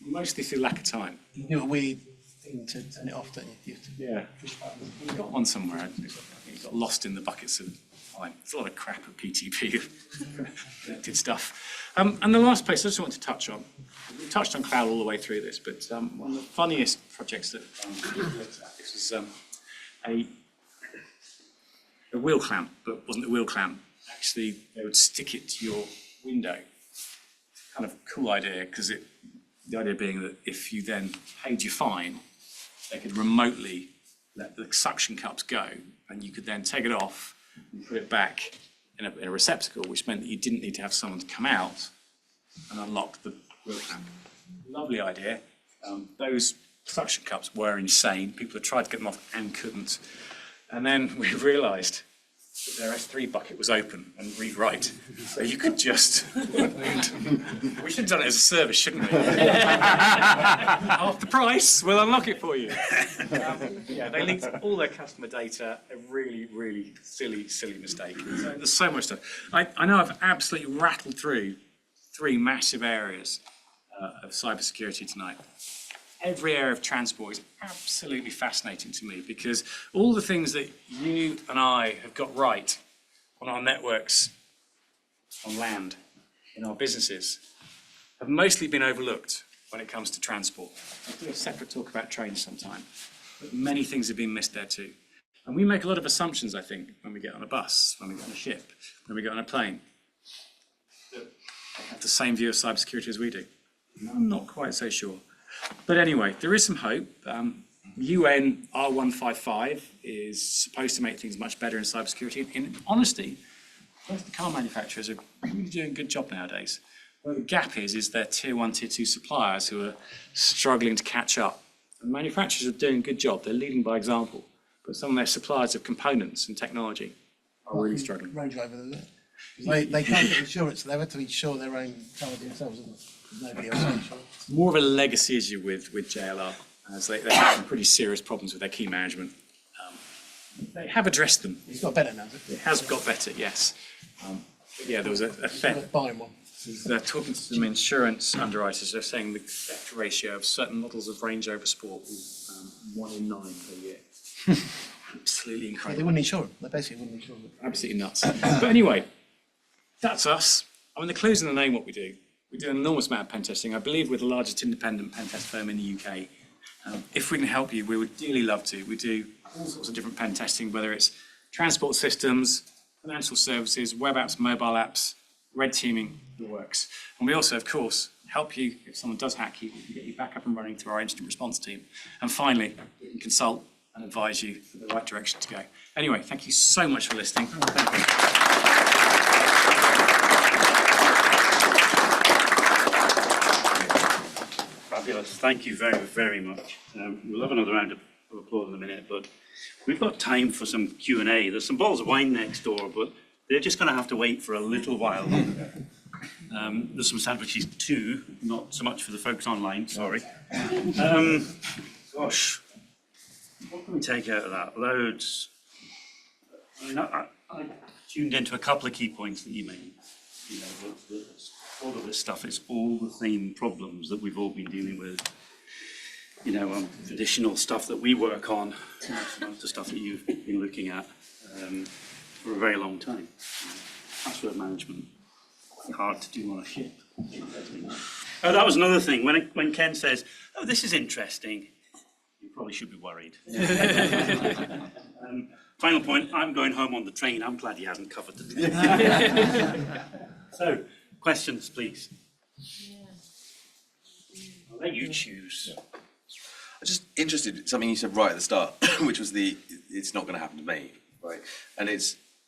Mostly through lack of time. You do a weird thing to turn it off, don't you? You have to Yeah. We've got one somewhere. I think it got lost in the buckets of time. There's a lot of crap at PTP, connected stuff. And the last place I just want to touch on, we touched on cloud all the way through this, but one of the funniest projects that we looked at, this was a wheel clamp, but it wasn't a wheel clamp. Actually, they would stick it to your window, kind of cool idea, because the idea being that if you then paid your fine, they could remotely let the suction cups go, and you could then take it off and put it back in a receptacle, which meant that you didn't need to have someone to come out and unlock the wheel cap. Lovely idea. Those suction cups were insane. People had tried to get them off and couldn't. And then we realised that their S3 bucket was open and read write. So you could just... We should have done it as a service, shouldn't we? Half the price, we'll unlock it for you. Yeah, they leaked all their customer data. A really, really silly mistake. So there's so much stuff. I know I've absolutely rattled through 3 massive areas of cybersecurity tonight. Every area of transport is absolutely fascinating to me, because all the things that you and I have got right on our networks, on land, in our businesses, have mostly been overlooked when it comes to transport. I'll do a separate talk about trains sometime, but many things have been missed there too. And we make a lot of assumptions, I think, when we get on a bus, when we get on a ship, when we get on a plane, that they have the same view of cybersecurity as we do. I'm not quite so sure. But anyway, there is some hope. UN R155 is supposed to make things much better in cybersecurity. In honesty, most of the car manufacturers are really doing a good job nowadays. Where the gap is their tier 1, tier 2 suppliers who are struggling to catch up. And manufacturers are doing a good job. They're leading by example. But some of their suppliers of components and technology are really struggling. Range Rover, isn't it? They can't get insurance, they have to insure their own car themselves, isn't it? Nobody else can insure. It's more of a legacy issue with JLR, as they have some pretty serious problems with their key management. They have addressed them. It's got better now, hasn't it? It has got better, yes. But yeah, there was a theft. Buying one. They're talking to some insurance underwriters. They're saying the theft ratio of certain models of Range Rover Sport was 1 in 9 per year. Absolutely They incredible. wouldn't insure them. They basically wouldn't insure them. Absolutely nuts. But anyway, that's us. I mean, the clue's in the name what we do. We do an enormous amount of pen testing. I believe we're the largest independent pen test firm in the UK. If we can help you, we would dearly love to. We do all sorts of different pen testing, whether it's transport systems, financial services, web apps, mobile apps, red teaming, the works. And we also, of course, help you if someone does hack you. We can get you back up and running through our incident response team. And finally, we can consult and advise you for the right direction to go. Anyway, thank you so much for listening. Thank you. Fabulous. Thank you very, very much. We'll have another round of applause in a minute, but we've got time for some Q&A. There's some bottles of wine next door, but they're just going to have to wait for a little while longer. There's some sandwiches too, not so much for the folks online, sorry. Gosh, what can we take out of that? Loads. I mean, I tuned into a couple of key points that you made. You know, all of this stuff is all the same problems that we've all been dealing with. You know, traditional stuff that we work on, some of the stuff that you've been looking at for a very long time. Password management, quite hard to do on a ship. Oh, that was another thing. When Ken says, "Oh, this is interesting," you probably should be worried. Final point, I'm going home on the train. I'm glad he hasn't covered the So, questions, please. I'll let you choose. I'm just interested in something you said right at the start, which was it's not going to happen to me, right? And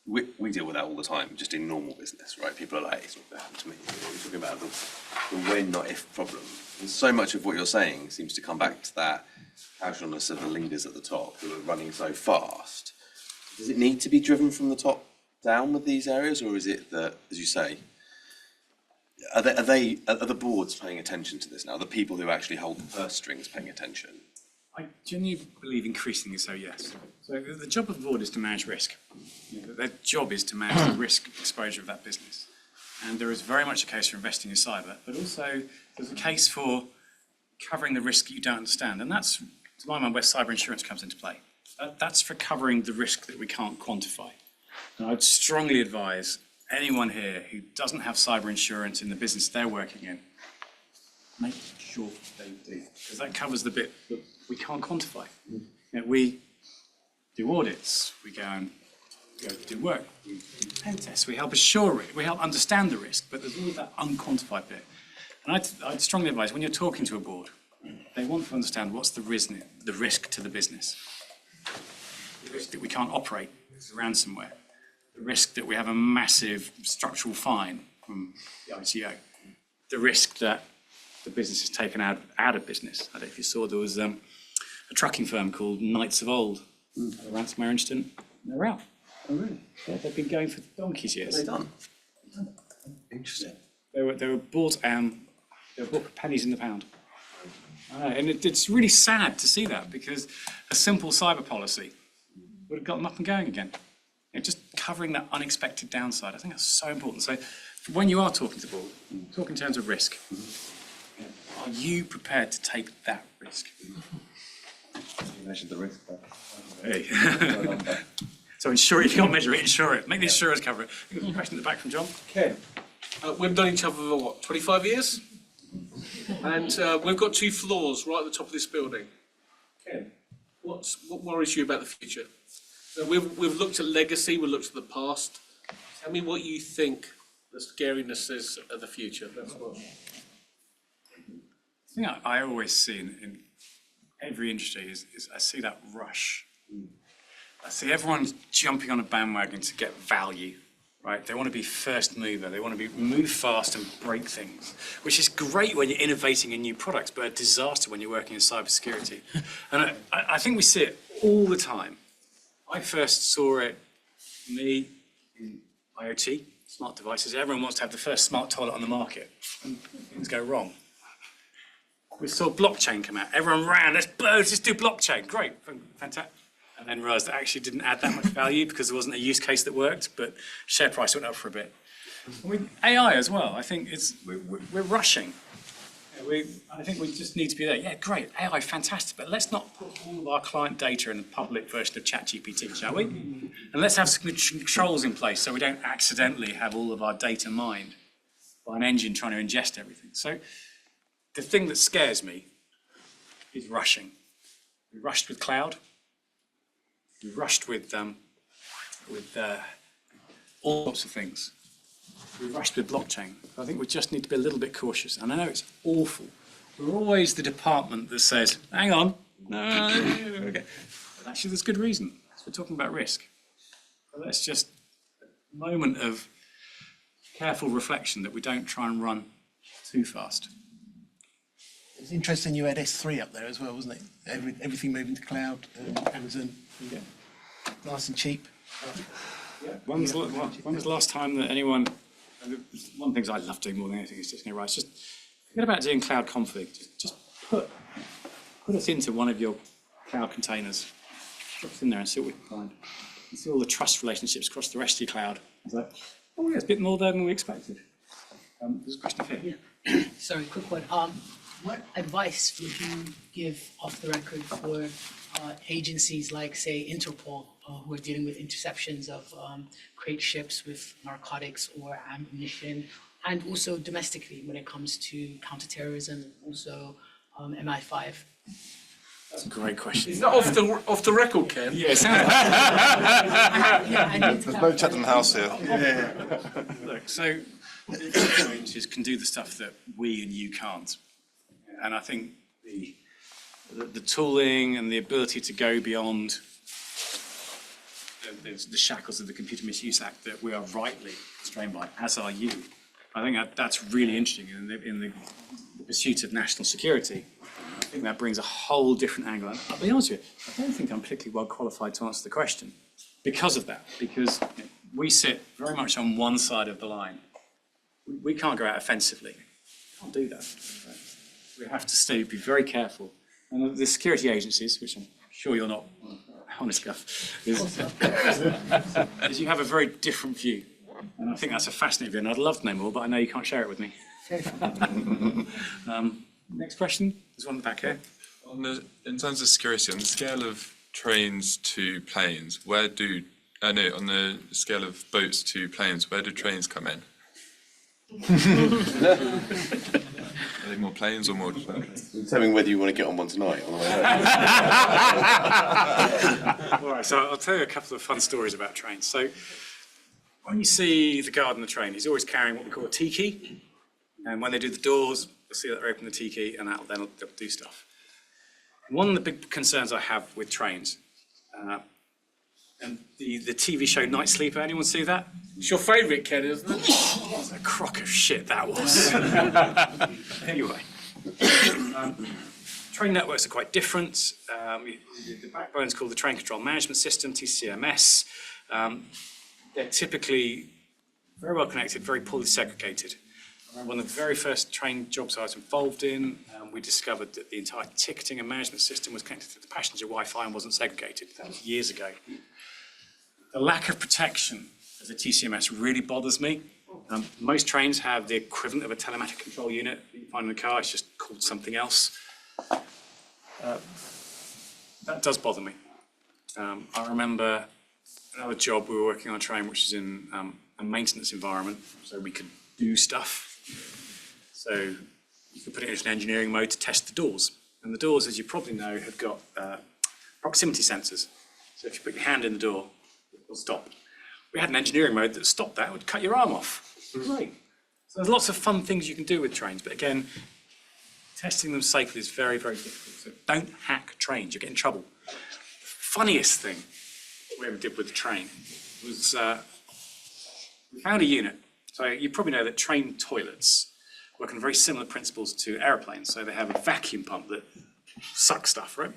we deal with that all the time, just in normal business, right? People are like, it's not going to happen to me. We're talking about the when, not if problem. And so much of what you're saying seems to come back to that casualness of the leaders at the top who are running so fast. Does it need to be driven from the top down with these areas, or is it that, as you say, are the boards paying attention to this now? The people who actually hold the purse strings paying attention? I genuinely believe increasingly so, yes. So the job of the board is to manage risk. You know, their job is to manage the risk exposure of that business. And there is very much a case for investing in cyber, but also there's a case for covering the risk you don't understand. And that's, to my mind, where cyber insurance comes into play. That's for covering the risk that we can't quantify. And I'd strongly advise anyone here who doesn't have cyber insurance in the business they're working in, make sure they do, because that covers the bit that we can't quantify. You know, we do audits, we go do work, we do pen tests, we help assure it, we help understand the risk, but there's all that unquantified bit. And I'd strongly advise, when you're talking to a board, they want to understand what's the risk to the business. The risk that we can't operate because of ransomware. The risk that we have a massive structural fine from the ITO. The risk that the business is taken out of business. I don't know if you saw, there was a trucking firm called Knights of Old, had a ransomware incident, and they're out. Oh, really? Yeah, they've been going for donkey's years. They're done. Interesting. They were bought for pennies in the pound. And it's really sad to see that, because a simple cyber policy would have got them up and going again. Just covering that unexpected downside, I think that's so important. So when you are talking to the board, talk in terms of risk. Are you prepared to take that risk? You mentioned the risk. Hey. So insure it. If you can't measure it, insure it. Make the insurers cover it. There's a question at the back from John. Ken, we've known each other for what, 25 years? And we've got 2 floors right at the top of this building. Ken, what worries you about the future? We've looked at legacy, we've looked at the past. Tell me what you think the scariness is of the future. That's what. The thing I always see in every industry is I see that rush. I see everyone jumping on a bandwagon to get value, right? They want to be first mover. They want to move fast and break things, which is great when you're innovating in new products, but a disaster when you're working in cybersecurity. And I think we see it all the time. I first saw it, in IoT, smart devices. Everyone wants to have the first smart toilet on the market, and things go wrong. We saw blockchain come out. Everyone ran, let's do blockchain. Great, fantastic. And then realised that actually didn't add that much value because there wasn't a use case that worked, but share price went up for a bit. AI as well, I think we're rushing. I think we just need to be there. Yeah, great, AI, fantastic, but let's not put all of our client data in the public version of ChatGPT, shall we? And let's have some controls in place so we don't accidentally have all of our data mined by an engine trying to ingest everything. So the thing that scares me is rushing. We rushed with cloud. We rushed with all sorts of things. We rushed with blockchain. I think we just need to be a little bit cautious. And I know it's awful. We're always the department that says, hang on, no, okay. But actually there's good reason. We're talking about risk. But let's just a moment of careful reflection that we don't try and run too fast. It's interesting you had S3 up there as well, wasn't it? Everything moving to cloud, Amazon, nice and cheap. When was the last time that anyone, one of the things I love doing more than anything is just going, right, just forget about doing cloud config. Just put us into one of your cloud containers. Drop us in there and see what we can find. And see all the trust relationships across the rest of your cloud. It's like, oh yeah, it's a bit more there than we expected. There's a question here. Sorry, quick one. What advice would you give off the record for agencies like, say, Interpol, who are dealing with interceptions of crate ships with narcotics or ammunition, and also domestically when it comes to counterterrorism, also MI5? That's a great question. Is that off the record, Ken? Yeah, it sounds like There's no Chatham House here. Look, so agencies can do the stuff that we and you can't. And I think the tooling and the ability to go beyond the shackles of the Computer Misuse Act that we are rightly constrained by, as are you. I think that's really interesting in the pursuit of national security. I think that brings a whole different angle. And I'll be honest with you, I don't think I'm particularly well qualified to answer the question because of that, because we sit very much on one side of the line. We can't go out offensively. We can't do that. We have to be very careful. And the security agencies, which I'm sure you're not honest enough, is you have a very different view. And I think that's a fascinating view, and I'd love to know more, but I know you can't share it with me. Next question. There's one in the back here. In terms of security, on the scale of trains to planes, on the scale of boats to planes, where do trains come in? Are they more planes or more? Tell me whether you want to get on one tonight. On the way home. All right, so I'll tell you a couple of fun stories about trains. So when you see the guard on the train, he's always carrying what we call a T key. And when they do the doors, you'll see that they open the T key and that'll then they'll do stuff. One of the big concerns I have with trains, and the TV show Night Sleeper, anyone see that? It's your favourite, Ken, isn't it? What a crock of shit that was. Anyway, train networks are quite different. The backbone is called the Train Control Management System, TCMS. They're typically very well connected, very poorly segregated. I remember one of the very first train jobs I was involved in, we discovered that the entire ticketing and management system was connected to the passenger Wi-Fi and wasn't segregated. That was years ago. The lack of protection of the TCMS really bothers me. Most trains have the equivalent of a telematic control unit that you find in the car. It's just called something else. That does bother me. I remember another job we were working on a train which is in a maintenance environment, so we could do stuff. So you could put it into an engineering mode to test the doors. And the doors, as you probably know, have got proximity sensors. So if you put your hand in the door, it will stop. We had an engineering mode that stopped that, it would cut your arm off. Great. So there's lots of fun things you can do with trains, but again, testing them safely is very, very difficult. So don't hack trains, you'll get in trouble. The funniest thing we ever did with the train was we found a unit. So you probably know that train toilets work on very similar principles to aeroplanes. So they have a vacuum pump that sucks stuff, right?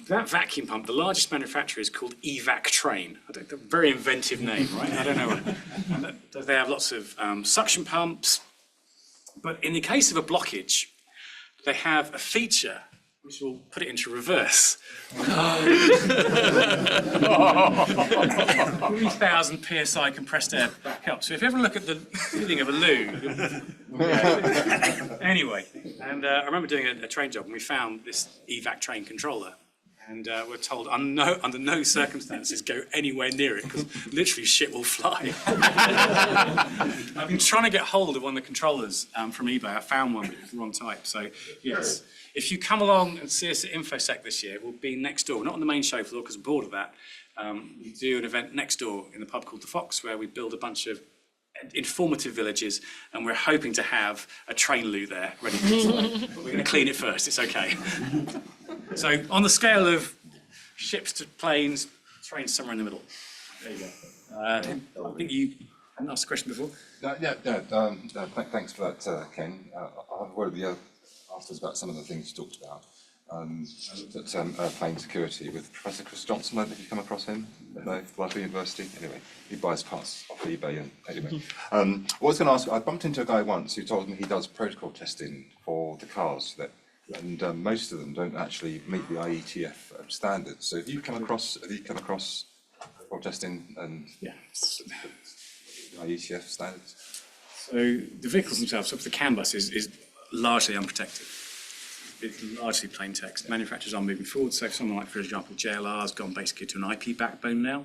That vacuum pump, the largest manufacturer is called Evac Train. A very inventive name, right? I don't know. They have lots of suction pumps. But in the case of a blockage, they have a feature which will put it into reverse. 3,000 PSI compressed air back up. So if you ever look at the feeling of a loo, anyway, and I remember doing a train job and we found this Evac Train controller. And we're told under no circumstances go anywhere near it because literally shit will fly. I've been trying to get hold of one of the controllers from eBay. I found one, but it was the wrong type. So yes, if you come along and see us at InfoSec this year, we'll be next door. We're not on the main show floor because we're bored of that. We do an event next door in the pub called The Fox where we build a bunch of informative villages, and we're hoping to have a train loo there ready to fly. But we're going to clean it first. It's okay. So on the scale of ships to planes, trains somewhere in the middle. There you go. I think you hadn't asked a question before. Thanks for that, Ken. I've already asked us about some of the things you talked about. I looked at plane security with Professor Chris Johnson. I don't know if you've come across him at Glasgow University. Anyway, he buys parts off eBay. And anyway, what I was going to ask, I bumped into a guy once who told me he does protocol testing for the cars, and most of them don't actually meet the IETF standards. So have you come across protocol testing and IETF standards? So the vehicles themselves, so the CAN bus is largely unprotected. It's largely plain text. Manufacturers are moving forward. So someone like, for example, JLR has gone basically to an IP backbone now,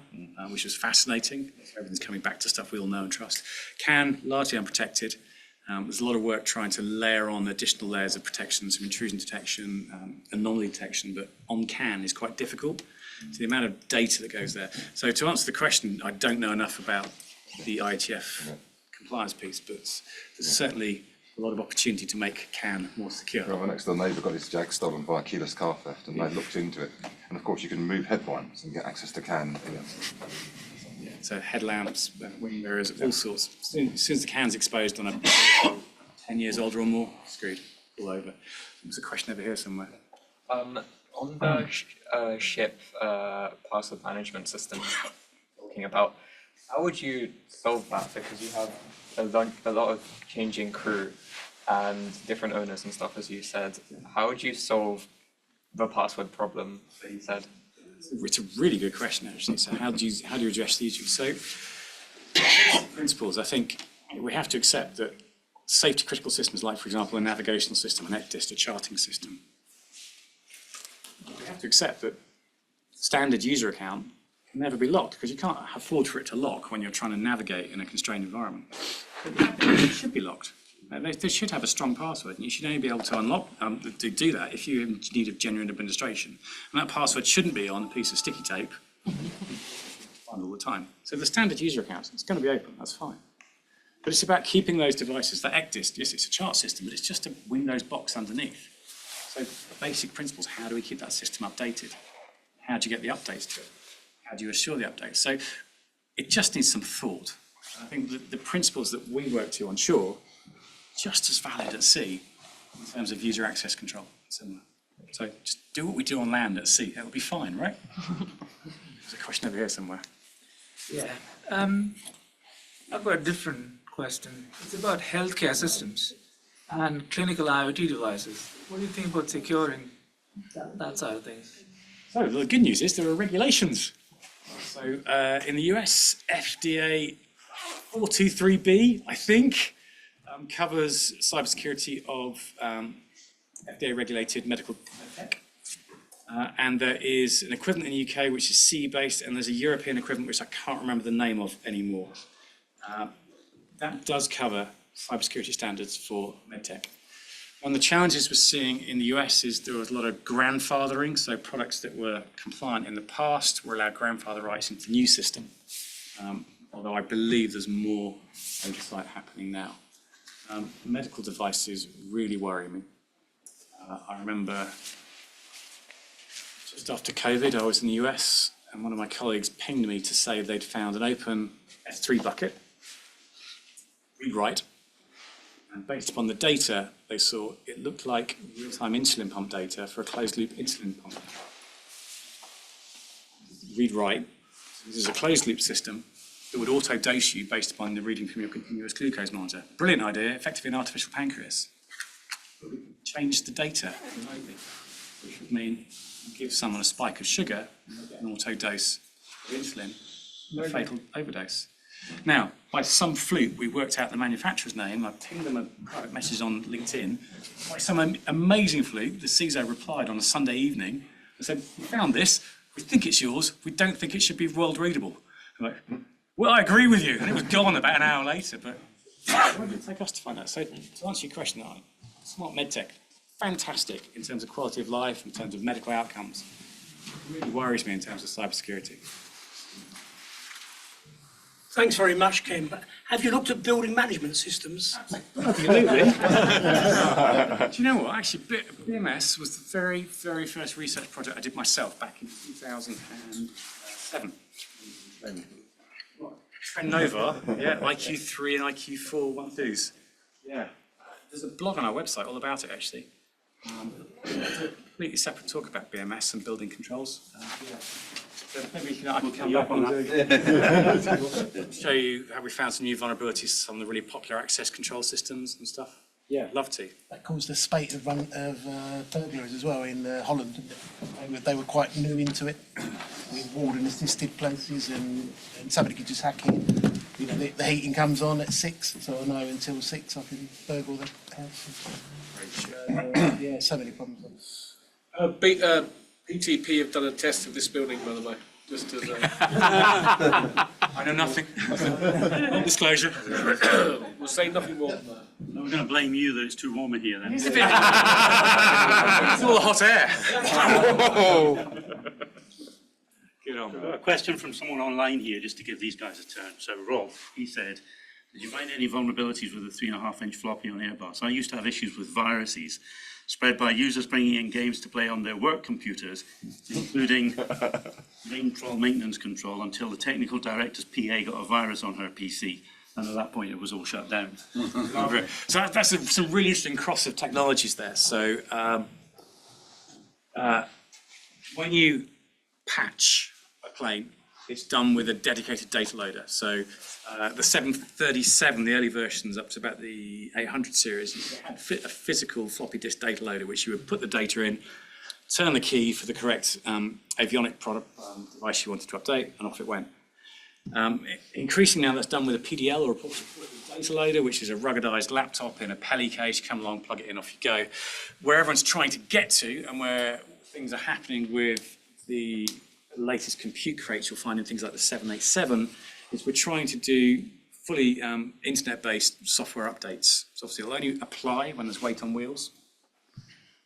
which is fascinating. Everything's coming back to stuff we all know and trust. CAN, largely unprotected. There's a lot of work trying to layer on additional layers of protection, some intrusion detection, anomaly detection, but on CAN is quite difficult. So the amount of data that goes there. So to answer the question, I don't know enough about the IETF compliance piece, but there's certainly a lot of opportunity to make CAN more secure. Well, my next door neighbour got his Jag stolen by keyless car theft, and they looked into it. And of course, you can remove headlamps and get access to CAN. So headlamps, wing mirrors, all sorts. As soon as the CAN's exposed on a 10 years older or more, screwed, all over. There's a question over here somewhere. On the ship password management system talking about, how would you solve that? Because you have a lot of changing crew and different owners and stuff, as you said. How would you solve the password problem that you said? It's a really good question, actually. So how do you address the issue? So principles, I think we have to accept that safety critical systems, like, for example, a navigational system, an ECDIST, a charting system, we have to accept that standard user account can never be locked because you can't afford for it to lock when you're trying to navigate in a constrained environment. It should be locked. They should have a strong password, and you should only be able to unlock to do that if you need a genuine administration. And that password shouldn't be on a piece of sticky tape all the time. So the standard user account, it's going to be open. That's fine. But it's about keeping those devices, that ECDIS, yes, it's a chart system, but it's just a Windows box underneath. So basic principles, how do we keep that system updated? How do you get the updates to it? How do you assure the updates? So it just needs some thought. I think the principles that we work to on shore, just as valid at sea in terms of user access control. Similar. So just do what we do on land at sea. That'll be fine, right? There's a question over here somewhere. Yeah. I've got a different question. It's about healthcare systems and clinical IoT devices. What do you think about securing that side of things? So the good news is there are regulations. So in the US, FDA 423B, I think, covers cybersecurity of FDA-regulated medical tech. And there is an equivalent in the UK which is CE-based, and there's a European equivalent which I can't remember the name of anymore. That does cover cybersecurity standards for medtech. One of the challenges we're seeing in the US is there was a lot of grandfathering, so products that were compliant in the past were allowed grandfather rights into the new system, although I believe there's more oversight happening now. Medical devices really worry me. I remember just after COVID, I was in the US, and one of my colleagues pinged me to say they'd found an open S3 bucket, read-write, and based upon the data they saw, it looked like real-time insulin pump data for a closed-loop insulin pump. Read-write, this is a closed-loop system that would auto-dose you based upon the reading from your continuous glucose monitor. Brilliant idea, effectively an artificial pancreas. But we change the data remotely, which would mean you give someone a spike of sugar and they'll get an auto-dose of insulin, a fatal overdose. Now, by some fluke, we worked out the manufacturer's name. I pinged them a private message on LinkedIn. By some amazing fluke, the CISO replied on a Sunday evening and said, "We found this. We think it's yours. We don't think it should be world readable." I'm like, "Well, I agree with you." And it was gone about an hour later. But why did it take us to find out? So to answer your question, smart medtech, fantastic in terms of quality of life, in terms of medical outcomes. It really worries me in terms of cybersecurity. Thanks very much, Ken. But have you looked at building management systems? Absolutely. Do you know what? Actually, BMS was the very, very first research project I did myself back in 2007. Trenova, yeah, IQ3 and IQ4 1-2s. Yeah. There's a blog on our website all about it, actually. It's a completely separate talk about BMS and building controls. So maybe I can come back on that. Show you how we found some new vulnerabilities to some of the really popular access control systems and stuff. Yeah, love to. That caused a spate of burglaries as well in Holland. Didn't it? They were quite new into it, with warden-assisted places, and somebody could just hack in. You know, the heating comes on at 6, so I know until 6 I can burgle the house. Yeah, so many problems. PTP have done a test of this building, by the way, just as I know nothing. Non-disclosure. We'll say nothing more than that. No, we're going to blame you that it's too warm in here then. It's a bit. It's all the hot air. Get on. I've got a question from someone online here, just to give these guys a turn. So Rob, he said, did you find any vulnerabilities with a 3.5-inch floppy on Airbus? I used to have issues with viruses spread by users bringing in games to play on their work computers, including main control maintenance control, until the technical director's PA got a virus on her PC. And at that point, it was all shut down. So that's some really interesting cross of technologies there. So when you patch a plane, it's done with a dedicated data loader. So the 737, the early versions up to about the 800 series, had a physical floppy disk data loader, which you would put the data in, turn the key for the correct avionic product device you wanted to update, and off it went. Increasingly now that's done with a PDL or a portable data loader, which is a ruggedized laptop in a Peli case. Come along, plug it in, off you go. Where everyone's trying to get to, and where things are happening with the latest compute crates you'll find in things like the 787, is we're trying to do fully internet-based software updates. So obviously it'll only apply when there's weight on wheels.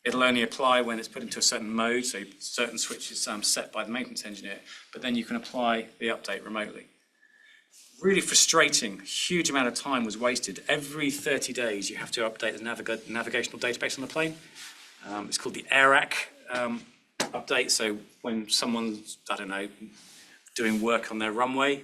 It'll only apply when it's put into a certain mode, so certain switches set by the maintenance engineer, but then you can apply the update remotely. really frustrating. Huge amount of time was wasted. Every 30 days, you have to update the navigational database on the plane. It's called the AIRAC update. So when someone's, I don't know, doing work on their runway,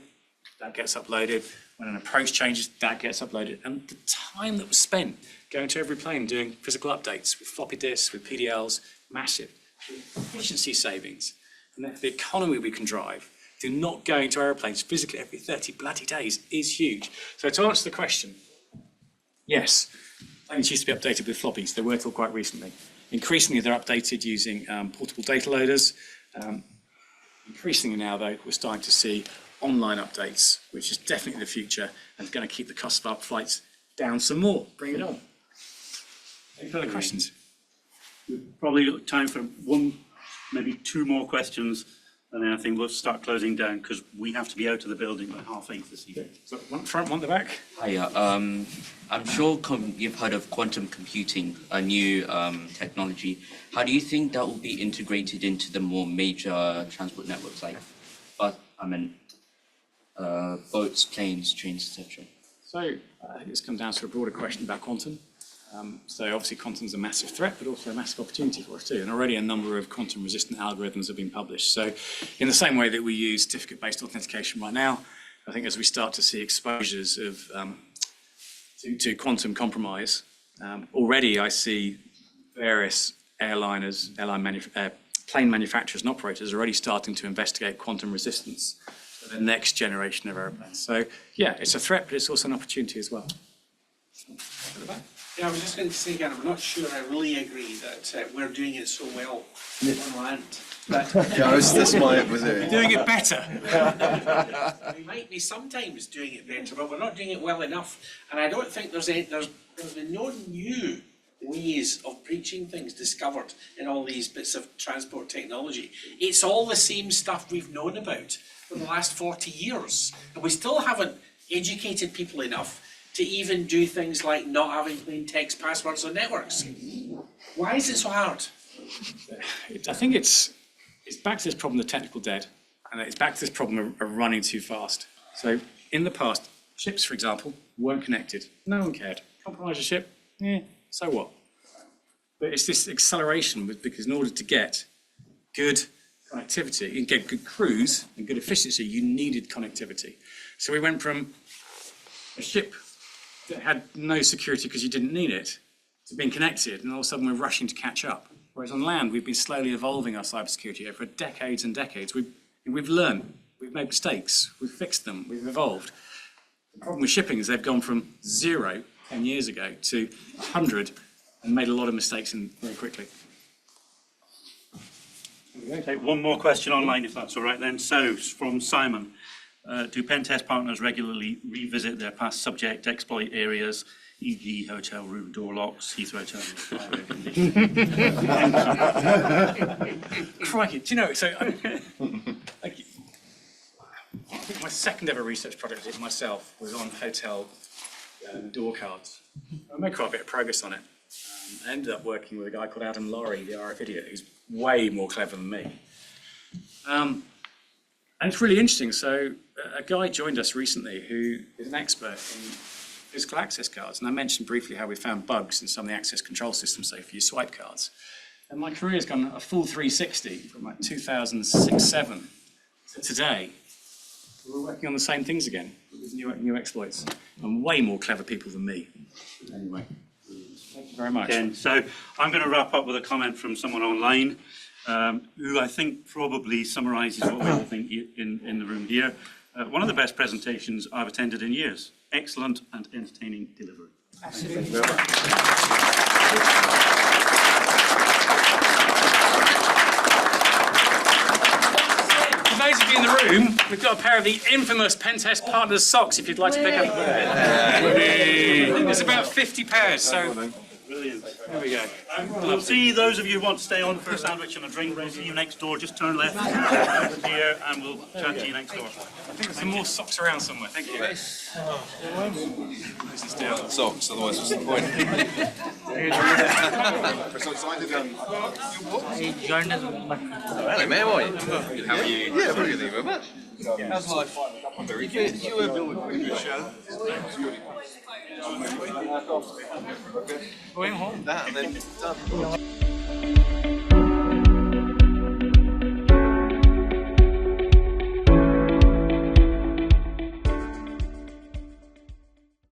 that gets uploaded. When an approach changes, that gets uploaded. And the time that was spent going to every plane doing physical updates with floppy disks, with PDLs, massive. Efficiency savings and the economy we can drive through not going to aeroplanes physically every 30 bloody days is huge. So to answer the question, yes, planes used to be updated with floppies. They were till quite recently. Increasingly, they're updated using portable data loaders. Increasingly now, though, we're starting to see online updates, which is definitely the future and going to keep the cost of our flights down some more. Bring it on. Any further questions? We've probably got time for one, maybe two more questions, and then I think we'll start closing down because we have to be out of the building by 8:30 this evening. So one front, one the back. Hiya. I'm sure you've heard of quantum computing, a new technology. How do you think that will be integrated into the more major transport networks like boats, planes, trains, etc.? So I think it's come down to a broader question about quantum. So obviously quantum's a massive threat, but also a massive opportunity for us too. And already a number of quantum-resistant algorithms have been published. So in the same way that we use certificate-based authentication right now, I think as we start to see exposures of to quantum compromise, already I see various plane manufacturers and operators already starting to investigate quantum resistance for the next generation of airplanes. So yeah, it's a threat, but it's also an opportunity as well. Yeah, I was just going to say again, I'm not sure I really agree that we're doing it so well on land. But Yeah, that's my, was You're it? doing it better. we might be sometimes doing it better, but we're not doing it well enough. And I don't think there's been no new ways of breaching things discovered in all these bits of transport technology. It's all the same stuff we've known about for the last 40 years. And we still haven't educated people enough to even do things like not having plain text passwords on networks. Why is it so hard? I think it's back to this problem of technical debt, and it's back to this problem of running too fast. So in the past, ships, for example, weren't connected. No one cared. Compromise a ship, so what? But it's this acceleration because in order to get good connectivity, and get good crews and good efficiency, you needed connectivity. So we went from a ship that had no security because you didn't need it to being connected, and all of a sudden we're rushing to catch up. Whereas on land, we've been slowly evolving our cybersecurity over decades and decades. We've learned, we've made mistakes, we've fixed them, we've evolved. The problem with shipping is they've gone from 0 10 years ago to 100 and made a lot of mistakes very quickly. Take one more question online, if that's all right then. So, from Simon, do PenTestPartners regularly revisit their past subject exploit areas, e.g. hotel room door locks, Heathrow terminal, conditions? Crikey, do you know, so I think my second ever research project I did myself was on hotel door cards. I made quite a bit of progress on it. I ended up working with a guy called Adam Laurie, the RF idiot, who's way more clever than me. And it's really interesting. So a guy joined us recently who is an expert in physical access cards. And I mentioned briefly how we found bugs in some of the access control systems, say for your swipe cards. And my career's gone a full 360 from like 2006-07 to today. We're working on the same things again with new exploits and way more clever people than me. Anyway, thank you very much. Again, so I'm going to wrap up with a comment from someone online who I think probably summarises what we all think in the room here. One of the best presentations I've attended in years. Excellent and entertaining delivery. Absolutely. Thank you very much. For those of you in the room, we've got a pair of the infamous PenTestPartners socks if you'd like to pick up. There's about 50 pairs, so Brilliant. there we go. We'll see those of you who want to stay on for a sandwich and a drink. We'll see you next door. Just turn left over here and we'll chat to you next door. I think there's some more socks around somewhere. Thank you. This is down. Socks, otherwise what's the point? I joined as a Hello, mate, how are you? How are you? Yeah, very good, thank you very much. How's life? Very good. You were building a previous show. Going home. That and then done.